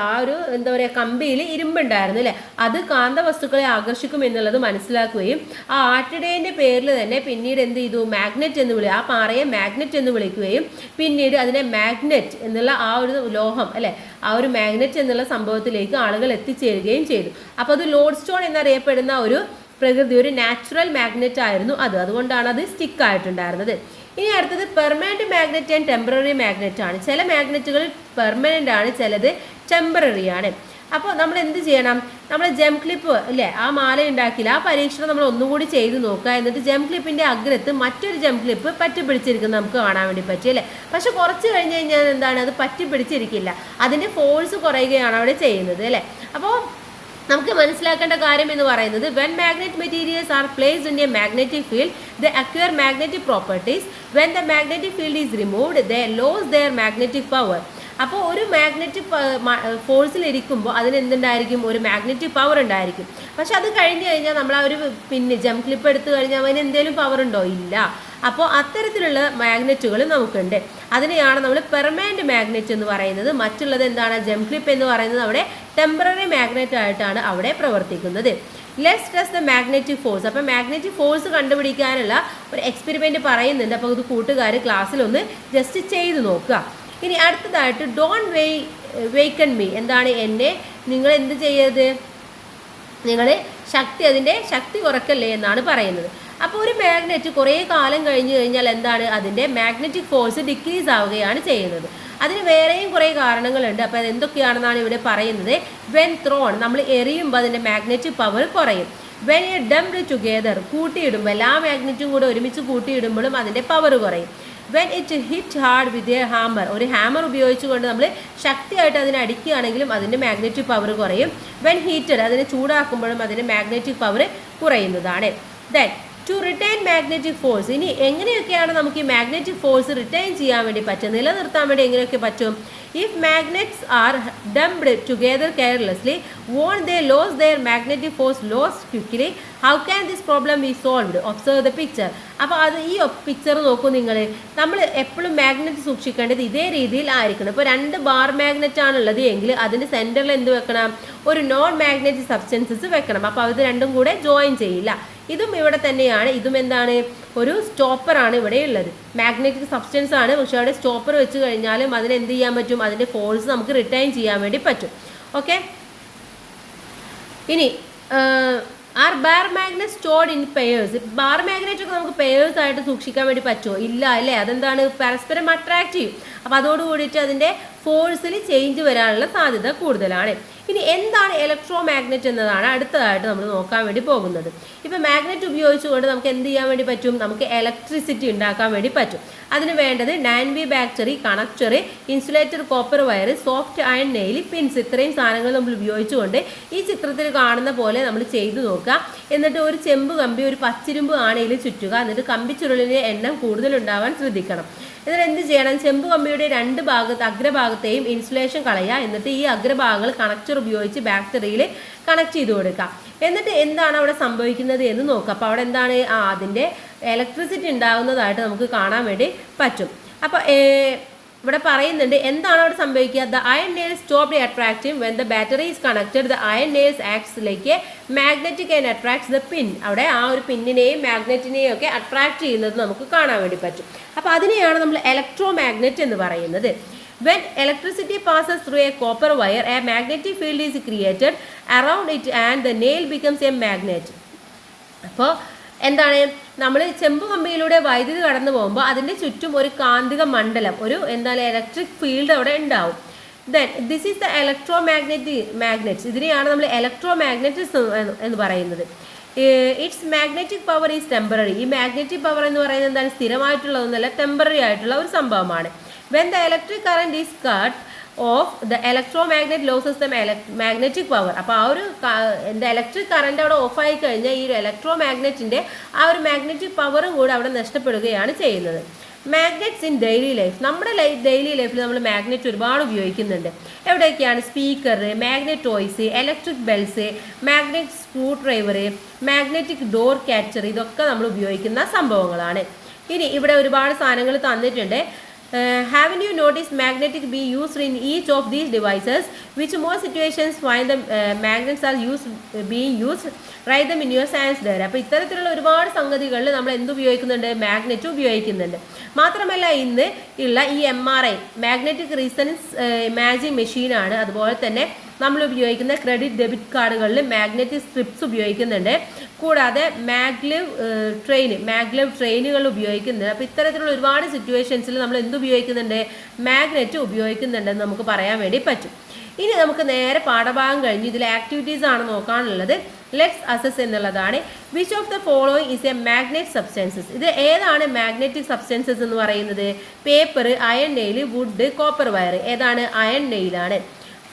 ആ ഒരു എന്താ പറയുക, കമ്പിയിൽ ഇരുമ്പുണ്ടായിരുന്നു അല്ലേ, അത് കാന്തവസ്തുക്കളെ ആകർഷിക്കും എന്നുള്ളത് മനസ്സിലാക്കുകയും ആ ആട്ടിടേൻ്റെ പേരിൽ തന്നെ പിന്നീട് എന്ത് ചെയ്തു? മാഗ്നറ്റ് എന്ന് ആ പാറയെ മാഗ്നറ്റ് എന്ന് വിളിക്കുകയും പിന്നീട് അതിനെ മാഗ്നറ്റ് എന്നുള്ള ആ ഒരു ലോഹം അല്ലേ, ആ ഒരു മാഗ്നറ്റ് എന്നുള്ള സംഭവത്തിലേക്ക് ആളുകൾ എത്തിച്ചേരുകയും ചെയ്തു. അപ്പോൾ അത് ലോഡ് സ്റ്റോൺ എന്നറിയപ്പെടുന്ന ഒരു ഒരു നാച്ചുറൽ മാഗ്നറ്റ് ആയിരുന്നു അത്. അതുകൊണ്ടാണ് അത് സ്റ്റിക്ക് ആയിട്ടുണ്ടായിരുന്നത്. ഇനി അടുത്തത് permanent magnet and temporary magnet ആണ്. ചില മാഗ്നറ്റുകൾ പെർമനന്റ് ആണ്, ചിലത് ടെമ്പററി ആണ്. അപ്പോൾ നമ്മൾ എന്ത് ചെയ്യണം? നമ്മൾ ജെം ക്ലിപ്പ് അല്ലേ, ആ മാല ഉണ്ടാക്കില്ല, ആ പരീക്ഷണം നമ്മൾ ഒന്നും കൂടി ചെയ്ത് നോക്കുക. എന്നിട്ട് ജെം ക്ലിപ്പിൻ്റെ അഗ്രത്ത് മറ്റൊരു ജെം ക്ലിപ്പ് പറ്റി പിടിച്ചിരിക്കുന്നത് നമുക്ക് കാണാൻ വേണ്ടി പറ്റും അല്ലേ. പക്ഷെ കുറച്ച് കഴിഞ്ഞ് കഴിഞ്ഞാൽ എന്താണ്? അത് പറ്റി പിടിച്ചിരിക്കില്ല, അതിൻ്റെ ഫോഴ്സ് കുറയുകയാണ് അവിടെ ചെയ്യുന്നത് അല്ലേ. അപ്പോൾ നമുക്ക് മനസ്സിലാക്കേണ്ട കാര്യം എന്ന് പറയുന്നത് when magnet materials are placed in A magnetic field they acquire magnetic properties. When the magnetic field is removed they lose their magnetic power. അപ്പോൾ ഒരു മാഗ്നറ്റിക് ഫോഴ്സിൽ ഇരിക്കുമ്പോൾ അതിനെന്തുണ്ടായിരിക്കും? ഒരു മാഗ്നറ്റിക് പവർ ഉണ്ടായിരിക്കും. പക്ഷെ അത് കഴിഞ്ഞ് കഴിഞ്ഞാൽ നമ്മൾ ആ ഒരു പിന്നെ ജം ക്ലിപ്പ് എടുത്തു കഴിഞ്ഞാൽ അതിന് എന്തെങ്കിലും പവർ ഉണ്ടോ? ഇല്ല. അപ്പോൾ അത്തരത്തിലുള്ള മാഗ്നറ്റുകൾ നമുക്കുണ്ട്. അതിനെയാണ് നമ്മൾ പെർമനന്റ് മാഗ്നറ്റ് എന്ന് പറയുന്നത്. മറ്റുള്ളത് എന്താണ്? ജം ക്ലിപ്പ് എന്ന് പറയുന്നത് അവിടെ ടെമ്പററി മാഗ്നറ്റ് ആയിട്ടാണ് അവിടെ പ്രവർത്തിക്കുന്നത്. Let's test the magnetic force. അപ്പോൾ മാഗ്നറ്റിക് ഫോഴ്സ് കണ്ടുപിടിക്കാനുള്ള ഒരു എക്സ്പെരിമെൻറ്റ് പറയുന്നുണ്ട്. അപ്പോൾ ഇത് കൂട്ടുകാർ ക്ലാസ്സിലൊന്ന് ജസ്റ്റ് ചെയ്ത് നോക്കുക. ഇനി അടുത്തതായിട്ട് ഡോണ്ട് വെയ്ക്കൺ മീ. എന്താണ്? എന്നെ നിങ്ങൾ എന്ത് ചെയ്യരുത്? നിങ്ങൾ അതിൻ്റെ ശക്തി കുറക്കല്ലേ എന്നാണ് പറയുന്നത്. അപ്പോൾ ഒരു മാഗ്നറ്റ് കുറേ കാലം കഴിഞ്ഞ് കഴിഞ്ഞാൽ എന്താണ്? അതിൻ്റെ മാഗ്നറ്റിക് ഫോഴ്സ് ഡിക്രീസ് ആവുകയാണ് ചെയ്യുന്നത്. അതിന് വേറെയും കുറേ കാരണങ്ങളുണ്ട്. അപ്പോൾ അത് എന്തൊക്കെയാണെന്നാണ് ഇവിടെ പറയുന്നത്. വെൻ ത്രോൺ, നമ്മൾ എറിയുമ്പോൾ അതിൻ്റെ മാഗ്നറ്റിക് പവർ കുറയും. വെൻ എ ഡംപ്ഡ് ടുഗെദർ, കൂട്ടിയിടുമ്പോൾ എല്ലാ മാഗ്നറ്റും കൂടെ ഒരുമിച്ച് കൂട്ടിയിടുമ്പോഴും അതിൻ്റെ പവർ കുറയും. When it hit hard with a hammer, ഒരു ഹാമർ ഉപയോഗിച്ചുകൊണ്ട് നമ്മൾ ശക്തിയായിട്ട് അതിനെ അടിക്കുകയാണെങ്കിലും അതിൻ്റെ മാഗ്നറ്റിക് പവർ കുറയും. വെൻ ഹീറ്റഡ്, അതിനെ ചൂടാക്കുമ്പോഴും അതിൻ്റെ മാഗ്നറ്റിക് പവർ കുറയുന്നതാണ്. Then to retain magnetic force. ഇനി എങ്ങനെയൊക്കെയാണ് നമുക്ക് ഈ മാഗ്നറ്റിക് ഫോഴ്സ് റിട്ടൈൻ ചെയ്യാൻ വേണ്ടി പറ്റും, നിലനിർത്താൻ വേണ്ടി എങ്ങനെയൊക്കെ പറ്റും? If magnets are dumped together carelessly won't they lose their magnetic force lose quickly. How can this problem be solved? Observe the picture. അപ്പോൾ അത് ഈ പിക്ചർ നോക്കൂ നിങ്ങൾ. നമ്മൾ എപ്പോഴും മാഗ്നറ്റ് സൂക്ഷിക്കേണ്ടത് ഇതേ രീതിയിൽ ആയിരിക്കണം. ഇപ്പോൾ 2 ബാർ മാഗ്നറ്റ് ആണുള്ളത് എങ്കിൽ അതിൻ്റെ സെൻറ്ററിൽ എന്ത് വെക്കണം? ഒരു നോൺ മാഗ്നറ്റിക് സബ്സ്റ്റൻസസ് വെക്കണം. അപ്പോൾ അത് രണ്ടും കൂടെ ജോയിൻ ചെയ്യില്ല. ഇതും ഇവിടെ തന്നെയാണ്. ഇതും എന്താണ്, ഒരു സ്റ്റോപ്പറാണ് ഇവിടെ ഉള്ളത്. മാഗ്നറ്റിക് സബ്സ്റ്റൻസ് ആണ്, പക്ഷേ അവിടെ സ്റ്റോപ്പർ വെച്ച് കഴിഞ്ഞാലും അതിന് എന്ത് ചെയ്യാൻ പറ്റും, അതിൻ്റെ ഫോഴ്സ് നമുക്ക് റിട്ടേൺ ചെയ്യാൻ വേണ്ടി പറ്റും. ഓക്കെ, ഇനി are bar magnet stored in pairs. Bar magnet ഒക്കെ നമുക്ക് പെയേഴ്സ് ആയിട്ട് സൂക്ഷിക്കാൻ വേണ്ടി പറ്റുമോ? ഇല്ല അല്ലേ. അതെന്താണ്, പരസ്പരം അട്രാക്ട് ചെയ്യും. അപ്പോൾ അതോട് കൂടിയിട്ട് അതിൻ്റെ ഫോഴ്സിൽ ചേഞ്ച് വരാനുള്ള സാധ്യത കൂടുതലാണ്. ഇനി എന്താണ് ഇലക്ട്രോ മാഗ്നറ്റ് എന്നതാണ് അടുത്തതായിട്ട് നമ്മൾ നോക്കാൻ വേണ്ടി പോകുന്നത്. ഇപ്പോൾ മാഗ്നറ്റ് ഉപയോഗിച്ചുകൊണ്ട് നമുക്ക് എന്ത് ചെയ്യാൻ വേണ്ടി പറ്റും, നമുക്ക് ഇലക്ട്രിസിറ്റി ഉണ്ടാക്കാൻ വേണ്ടി പറ്റും. അതിന് വേണ്ടത് 9V battery, connector, insulator, copper wire, soft iron nail, pins, ഇത്രയും സാധനങ്ങൾ നമ്മൾ ഉപയോഗിച്ചുകൊണ്ട് ഈ ചിത്രത്തിൽ കാണുന്ന പോലെ നമ്മൾ ചെയ്തു നോക്കുക. എന്നിട്ട് ഒരു ചെമ്പ് കമ്പി ഒരു പച്ചിരുമ്പ് ആണയിൽ ചുറ്റുക. എന്നിട്ട് കമ്പിച്ചുരുളിൻ്റെ എണ്ണം കൂടുതലുണ്ടാവാൻ ശ്രദ്ധിക്കണം. എന്നിട്ട് എന്ത് ചെയ്യണം, ചെമ്പ് കമ്പിയുടെ രണ്ട് അഗ്രഭാഗത്തെയും ഇൻസുലേഷൻ കളയുക. എന്നിട്ട് ഈ അഗ്രഭാഗങ്ങൾ കണക്ടർ ഉപയോഗിച്ച് ബാറ്ററിയിൽ കണക്ട് ചെയ്ത് കൊടുക്കുക. എന്നിട്ട് എന്താണ് അവിടെ സംഭവിക്കുന്നത് എന്ന് നോക്കുക. അപ്പോൾ അവിടെ എന്താണ്, അതിൻ്റെ ഇലക്ട്രിസിറ്റി ഉണ്ടാകുന്നതായിട്ട് നമുക്ക് കാണാൻ വേണ്ടി പറ്റും. അപ്പോൾ ഇവിടെ പറയുന്നുണ്ട് എന്താണ് അവിടെ സംഭവിക്കുക. The iron nails stop attracting when the battery is connected. The iron nails acts like A magnetic and attracts the പിൻ. അവിടെ ആ ഒരു പിന്നിനെയും മാഗ്നറ്റിനെയും ഒക്കെ അട്രാക്ട് ചെയ്യുന്നത് നമുക്ക് കാണാൻ വേണ്ടി പറ്റും. അപ്പോൾ അതിനെയാണ് നമ്മൾ ഇലക്ട്രോ മാഗ്നറ്റ് എന്ന് പറയുന്നത്. When electricity passes through a copper wire, a magnetic field is created around it and the nail becomes a magnet. അപ്പോൾ എന്താണ്, നമ്മൾ ചെമ്പ് കമ്പിയിലൂടെ വൈദ്യുതി കടന്നു പോകുമ്പോൾ അതിൻ്റെ ചുറ്റും ഒരു കാന്തിക മണ്ഡലം, ഒരു എന്താണ് ഇലക്ട്രിക് ഫീൽഡ് അവിടെ ഉണ്ടാവും. Then this is the electro magnets. ഇതിനെയാണ് നമ്മൾ ഇലക്ട്രോ മാഗ്നറ്റിക്സ് എന്ന് പറയുന്നത്. It's magnetic power is temporary. ഈ മാഗ്നറ്റിക് പവർ എന്ന് പറയുന്നത് എന്താണ്, സ്ഥിരമായിട്ടുള്ളതൊന്നുമല്ല, ടെമ്പററി ആയിട്ടുള്ള ഒരു സംഭവമാണ്. When the electric current is cut off, the electromagnet loses the magnetic power. അപ്പോൾ ആ ഒരു എന്താ ഇലക്ട്രിക് കറണ്ട് അവിടെ ഓഫായി കഴിഞ്ഞാൽ ഈ ഒരു ഇലക്ട്രോ മാഗ്നറ്റിൻ്റെ ആ ഒരു മാഗ്നറ്റിക് പവറും കൂടെ അവിടെ നഷ്ടപ്പെടുകയാണ് ചെയ്യുന്നത്. Magnets in daily life. നമ്മുടെ ഡെയിലി ലൈഫിൽ നമ്മൾ മാഗ്നറ്റ് ഒരുപാട് ഉപയോഗിക്കുന്നുണ്ട്. എവിടെയൊക്കെയാണ്, speaker, magnet toys, electric bells, magnet screw driver, magnetic door catcher, ഇതൊക്കെ നമ്മൾ ഉപയോഗിക്കുന്ന സംഭവങ്ങളാണ്. ഇനി ഇവിടെ ഒരുപാട് സാധനങ്ങൾ തന്നിട്ടുണ്ട്. Haven't you noticed magnetic be used in each of these devices? Which more situations find the magnets are being used? Write them in your science there. അപ്പോൾ ഇത്തരത്തിലുള്ള ഒരുപാട് സംഗതികളിൽ നമ്മൾ എന്ത് ഉപയോഗിക്കുന്നുണ്ട്, മാഗ്നറ്റ് ഉപയോഗിക്കുന്നുണ്ട്. മാത്രമല്ല ഇന്ന് ഉള്ള ഈ MRI മാഗ്നറ്റിക് റീസണൻസ് ഇമാജിംഗ് മെഷീനാണ്. അതുപോലെ തന്നെ നമ്മൾ ഉപയോഗിക്കുന്ന ക്രെഡിറ്റ് ഡെബിറ്റ് കാർഡുകളിൽ മാഗ്നറ്റിക് സ്ട്രിപ്സ് ഉപയോഗിക്കുന്നുണ്ട്. കൂടാതെ മാഗ്ലെവ് ട്രെയിനുകൾ ഉപയോഗിക്കുന്നുണ്ട്. അപ്പോൾ ഇത്തരത്തിലുള്ള ഒരുപാട് സിറ്റുവേഷൻസിൽ നമ്മൾ എന്ത് ഉപയോഗിക്കുന്നുണ്ട്, മാഗ്നറ്റ് ഉപയോഗിക്കുന്നുണ്ടെന്ന് നമുക്ക് പറയാൻ വേണ്ടി പറ്റും. ഇനി നമുക്ക് നേരെ പാഠഭാഗം കഴിഞ്ഞ് ഇതിൽ ആക്ടിവിറ്റീസ് ആണ് നോക്കാനുള്ളത്. ലെറ്റ്സ് അസസ് എന്നുള്ളതാണ്. Which of the following is a magnet substances. ഇത് ഏതാണ് മാഗ്നറ്റിക് സബ്സ്റ്റൻസസ് എന്ന് പറയുന്നത്? Paper, iron nail, wood, copper wire. ഏതാണ്? അയൺ നെയിലാണ്.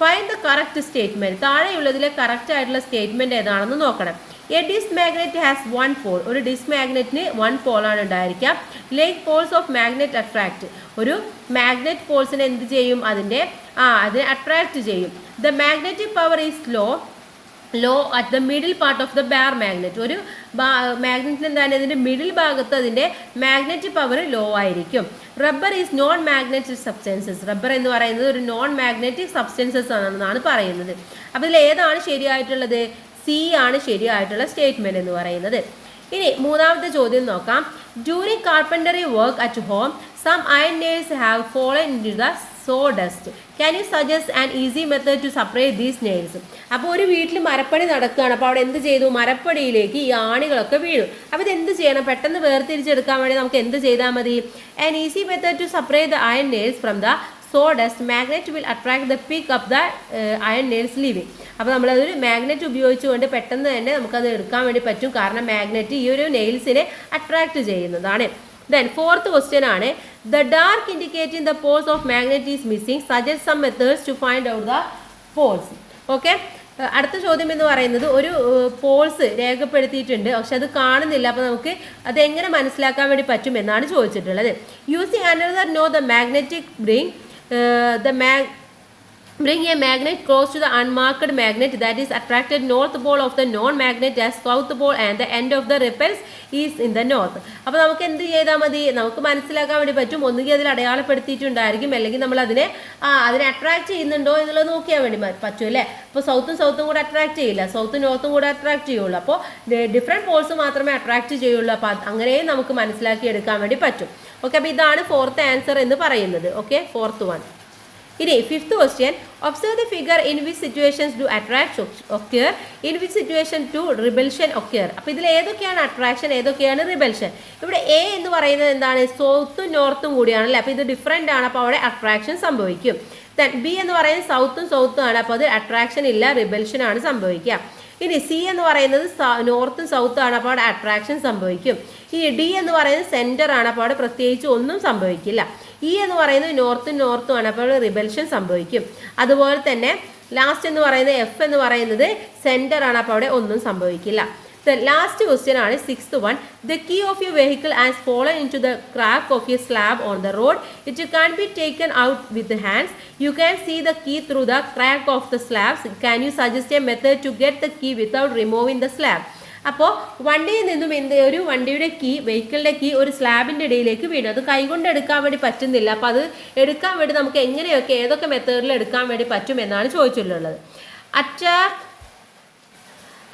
Find the correct statement. താഴെയുള്ളതിലെ കറക്റ്റ് ആയിട്ടുള്ള സ്റ്റേറ്റ്മെന്റ് ഏതാണെന്ന് നോക്കണം. A disc magnet has 1 pole. ഒരു ഡിസ്ക് മാഗ്നറ്റിന് 1 പോളാണ് ഉണ്ടായിരിക്കുക. Like poles of magnet attract. ഒരു മാഗ്നറ്റ് പോൾസിനെ എന്ത് ചെയ്യും, അതിനെ അട്രാക്ട് ചെയ്യും. The magnetic power is law at the middle part of the bar magnet. ഒരു മാഗ്നറ്റിന് എന്താണ്, അതിൻ്റെ മിഡിൽ ഭാഗത്ത് അതിൻ്റെ മാഗ്നറ്റിക് പവർ ലോ ആയിരിക്കും. Rubber is non magnetic substances. Rubber എന്ന് പറയുന്നത് ഒരു നോൺ മാഗ്നറ്റിക് സബ്സ്റ്റൻസസ് ആണെന്നാണ് പറയുന്നത്. അപ്പോൾ ഇതിൽ ഏതാണ് ശരിയായിട്ടുള്ളത്? സി ആണ് ശരിയായിട്ടുള്ള സ്റ്റേറ്റ്മെന്റ് എന്ന് പറയുന്നത്. ഇനി മൂന്നാമത്തെ ചോദ്യം നോക്കാം. During carpentry work at home some iron nails have fallen into the sawdust. Can you suggest an easy method to separate these nails? അപ്പോൾ ഒരു വീട്ടിൽ മരപ്പണി നടക്കുകയാണ്. അപ്പോൾ അവിടെ എന്ത് ചെയ്തു, മരപ്പണിയിലേക്ക് ഈ ആണികളൊക്കെ വീഴും. അപ്പോൾ ഇത് എന്ത് ചെയ്യണം, പെട്ടെന്ന് വേർതിരിച്ചെടുക്കാൻ വേണ്ടി നമുക്ക് എന്ത് ചെയ്താൽ മതി? An easy method to separate the iron nails from the sawdust. Magnet will attract the pick up the iron nails leaving. അപ്പോൾ നമ്മളതൊരു മാഗ്നറ്റ് ഉപയോഗിച്ചുകൊണ്ട് പെട്ടെന്ന് തന്നെ നമുക്കത് എടുക്കാൻ വേണ്ടി പറ്റും. കാരണം മാഗ്നറ്റ് ഈ ഒരു നെയിൽസിനെ അട്രാക്ട് ചെയ്യുന്നതാണ്. Then fourth question ആണ്, the dark indicating the poles of magnet is missing. Suggest some methods to find out the poles. Okay, അടുത്ത ചോദ്യം എന്ന് പറയുന്നത് ഒരു പോൾസ് രേഖപ്പെടുത്തിയിട്ടുണ്ട്, പക്ഷെ അത് കാണുന്നില്ല. അപ്പോൾ നമുക്ക് അതെങ്ങനെ മനസ്സിലാക്കാൻ വേണ്ടി പറ്റും എന്നാണ് ചോദിച്ചിട്ടുള്ളത്. Using another know the magnetic bring the Bring a magnet close to the unmarked magnet that is attracted north pole of the non-magnet as south pole and the end of the repels is in the north. അപ്പോൾ നമുക്ക് എന്ത് ചെയ്താൽ മതി, നമുക്ക് മനസ്സിലാക്കാൻ വേണ്ടി പറ്റും. ഒന്നുകിൽ അതിൽ അടയാളപ്പെടുത്തിയിട്ടുണ്ടായിരിക്കും, അല്ലെങ്കിൽ നമ്മൾ അതിനെ അട്രാക്ട് ചെയ്യുന്നുണ്ടോ എന്നുള്ളത് നോക്കിയാൽ വേണ്ടി പറ്റും അല്ലേ. അപ്പോൾ സൗത്തും കൂടെ അട്രാക്ട് ചെയ്യില്ല, സൗത്തും നോർത്തും കൂടെ അട്രാക്ട് ചെയ്യുള്ളൂ. അപ്പോൾ ഡിഫറെൻറ്റ് പോൾസ് മാത്രമേ അട്രാക്ട് ചെയ്യുള്ളൂ. അപ്പോൾ അങ്ങനെയും നമുക്ക് മനസ്സിലാക്കി എടുക്കാൻ വേണ്ടി പറ്റും. ഓക്കെ, അപ്പോൾ ഇതാണ് ഫോർത്ത് ആൻസർ എന്ന് പറയുന്നത്. Okay, fourth one. ഇനി fifth question, observe the figure in which situations do attraction occur, in which situation do repulsion occur. അപ്പോൾ ഇതിൽ ഏതൊക്കെയാണ് അട്രാക്ഷൻ, ഏതൊക്കെയാണ് റിബൽഷൻ? ഇവിടെ എ എന്ന് പറയുന്നത് എന്താണ്, സൗത്തും നോർത്തും കൂടിയാണല്ലേ, അപ്പോൾ ഇത് ഡിഫറെൻ്റ് ആണ്, അപ്പോൾ അവിടെ അട്രാക്ഷൻ സംഭവിക്കും. ദെൻ ബി എന്ന് പറയുന്നത് സൗത്തും ആണ്, അപ്പോൾ അത് അട്രാക്ഷൻ ഇല്ല, റിബൽഷൻ ആണ് സംഭവിക്കുക. ഇനി സി എന്ന് പറയുന്നത് നോർത്തും സൗത്തും ആണ്, അപ്പോൾ അവിടെ അട്രാക്ഷൻ സംഭവിക്കും. ഈ ഡി എന്ന് പറയുന്നത് സെൻറ്റർ ആണ്, അപ്പോൾ അവിടെ പ്രത്യേകിച്ച് ഒന്നും സംഭവിക്കില്ല. ഇ എന്ന് പറയുന്നത് നോർത്തും ആണ്, അപ്പോൾ റിബൽഷൻ സംഭവിക്കും. അതുപോലെ തന്നെ ലാസ്റ്റ് എന്ന് പറയുന്നത് എഫ് എന്ന് പറയുന്നത് സെൻറ്റർ ആണ്, അപ്പോൾ അവിടെ ഒന്നും സംഭവിക്കില്ല. The last question ആണ് sixth one. The key of your vehicle has fallen into the crack of a slab on the road. It can't be taken out with the hands. You can see the key through the crack of the slabs. Can you suggest a method to get the key without removing the slab? അപ്പോൾ വണ്ടിയിൽ നിന്നും ഒരു വണ്ടിയുടെ വെഹിക്കിളിൻ്റെ key ഒരു സ്ലാബിൻ്റെ ഇടയിലേക്ക് വീണു. അത് കൈകൊണ്ട് എടുക്കാൻ വേണ്ടി പറ്റുന്നില്ല. അപ്പോൾ അത് എടുക്കാൻ വേണ്ടി നമുക്ക് എങ്ങനെയൊക്കെ ഏതൊക്കെ മെത്തേഡിൽ എടുക്കാൻ വേണ്ടി പറ്റും എന്നാണ് ചോദിച്ചിട്ടുള്ളത്.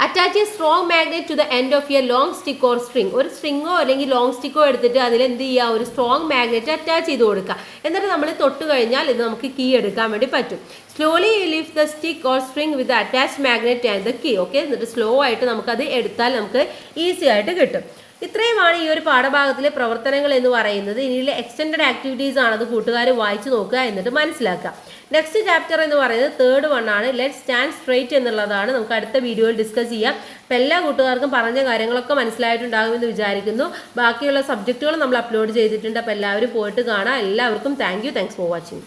Attach a strong magnet to the end of a long stick or string. ഒരു സ്ട്രിങ്ങോ അല്ലെങ്കിൽ ലോങ് സ്റ്റിക്കോ എടുത്തിട്ട് അതിൽ എന്ത് ചെയ്യുക, ഒരു സ്ട്രോങ് മാഗ്നറ്റ് അറ്റാച്ച് ചെയ്ത് കൊടുക്കുക. എന്നിട്ട് നമ്മൾ തൊട്ട് കഴിഞ്ഞാൽ ഇത് നമുക്ക് കീ എടുക്കാൻ വേണ്ടി പറ്റും. Slowly lift the stick or string with attach magnet and the key. Okay, എന്നിട്ട് സ്ലോ ആയിട്ട് നമുക്കത് എടുത്താൽ നമുക്ക് ഈസി ആയിട്ട് കിട്ടും. ഇത്രയുമാണ് ഈ ഒരു പാഠഭാഗത്തിലെ പ്രവർത്തനങ്ങൾ എന്ന് പറയുന്നത്. ഇനിയിലെ എക്സ്റ്റെൻഡഡ് ആക്ടിവിറ്റീസ് ആണ്, അത് കൂട്ടുകാർ വായിച്ചു നോക്കുക, എന്നിട്ട് മനസ്സിലാക്കുക. നെക്സ്റ്റ് ചാപ്റ്റർ എന്ന് പറയുന്നത് തേർഡ് വൺ ആണ്, ലെറ്റ് സ്റ്റാൻഡ് സ്ട്രെയിറ്റ് എന്നുള്ളതാണ്. നമുക്ക് അടുത്ത വീഡിയോയിൽ ഡിസ്കസ് ചെയ്യാം. അപ്പം എല്ലാ കൂട്ടുകാർക്കും പറഞ്ഞ കാര്യങ്ങളൊക്കെ മനസ്സിലായിട്ടുണ്ടാകുമെന്ന് വിചാരിക്കുന്നു. ബാക്കിയുള്ള സബ്ജക്റ്റുകൾ നമ്മൾ അപ്ലോഡ് ചെയ്തിട്ടുണ്ട്, അപ്പോൾ എല്ലാവരും പോയിട്ട് കാണാം. എല്ലാവർക്കും താങ്ക്സ് ഫോർ വാച്ചിങ്.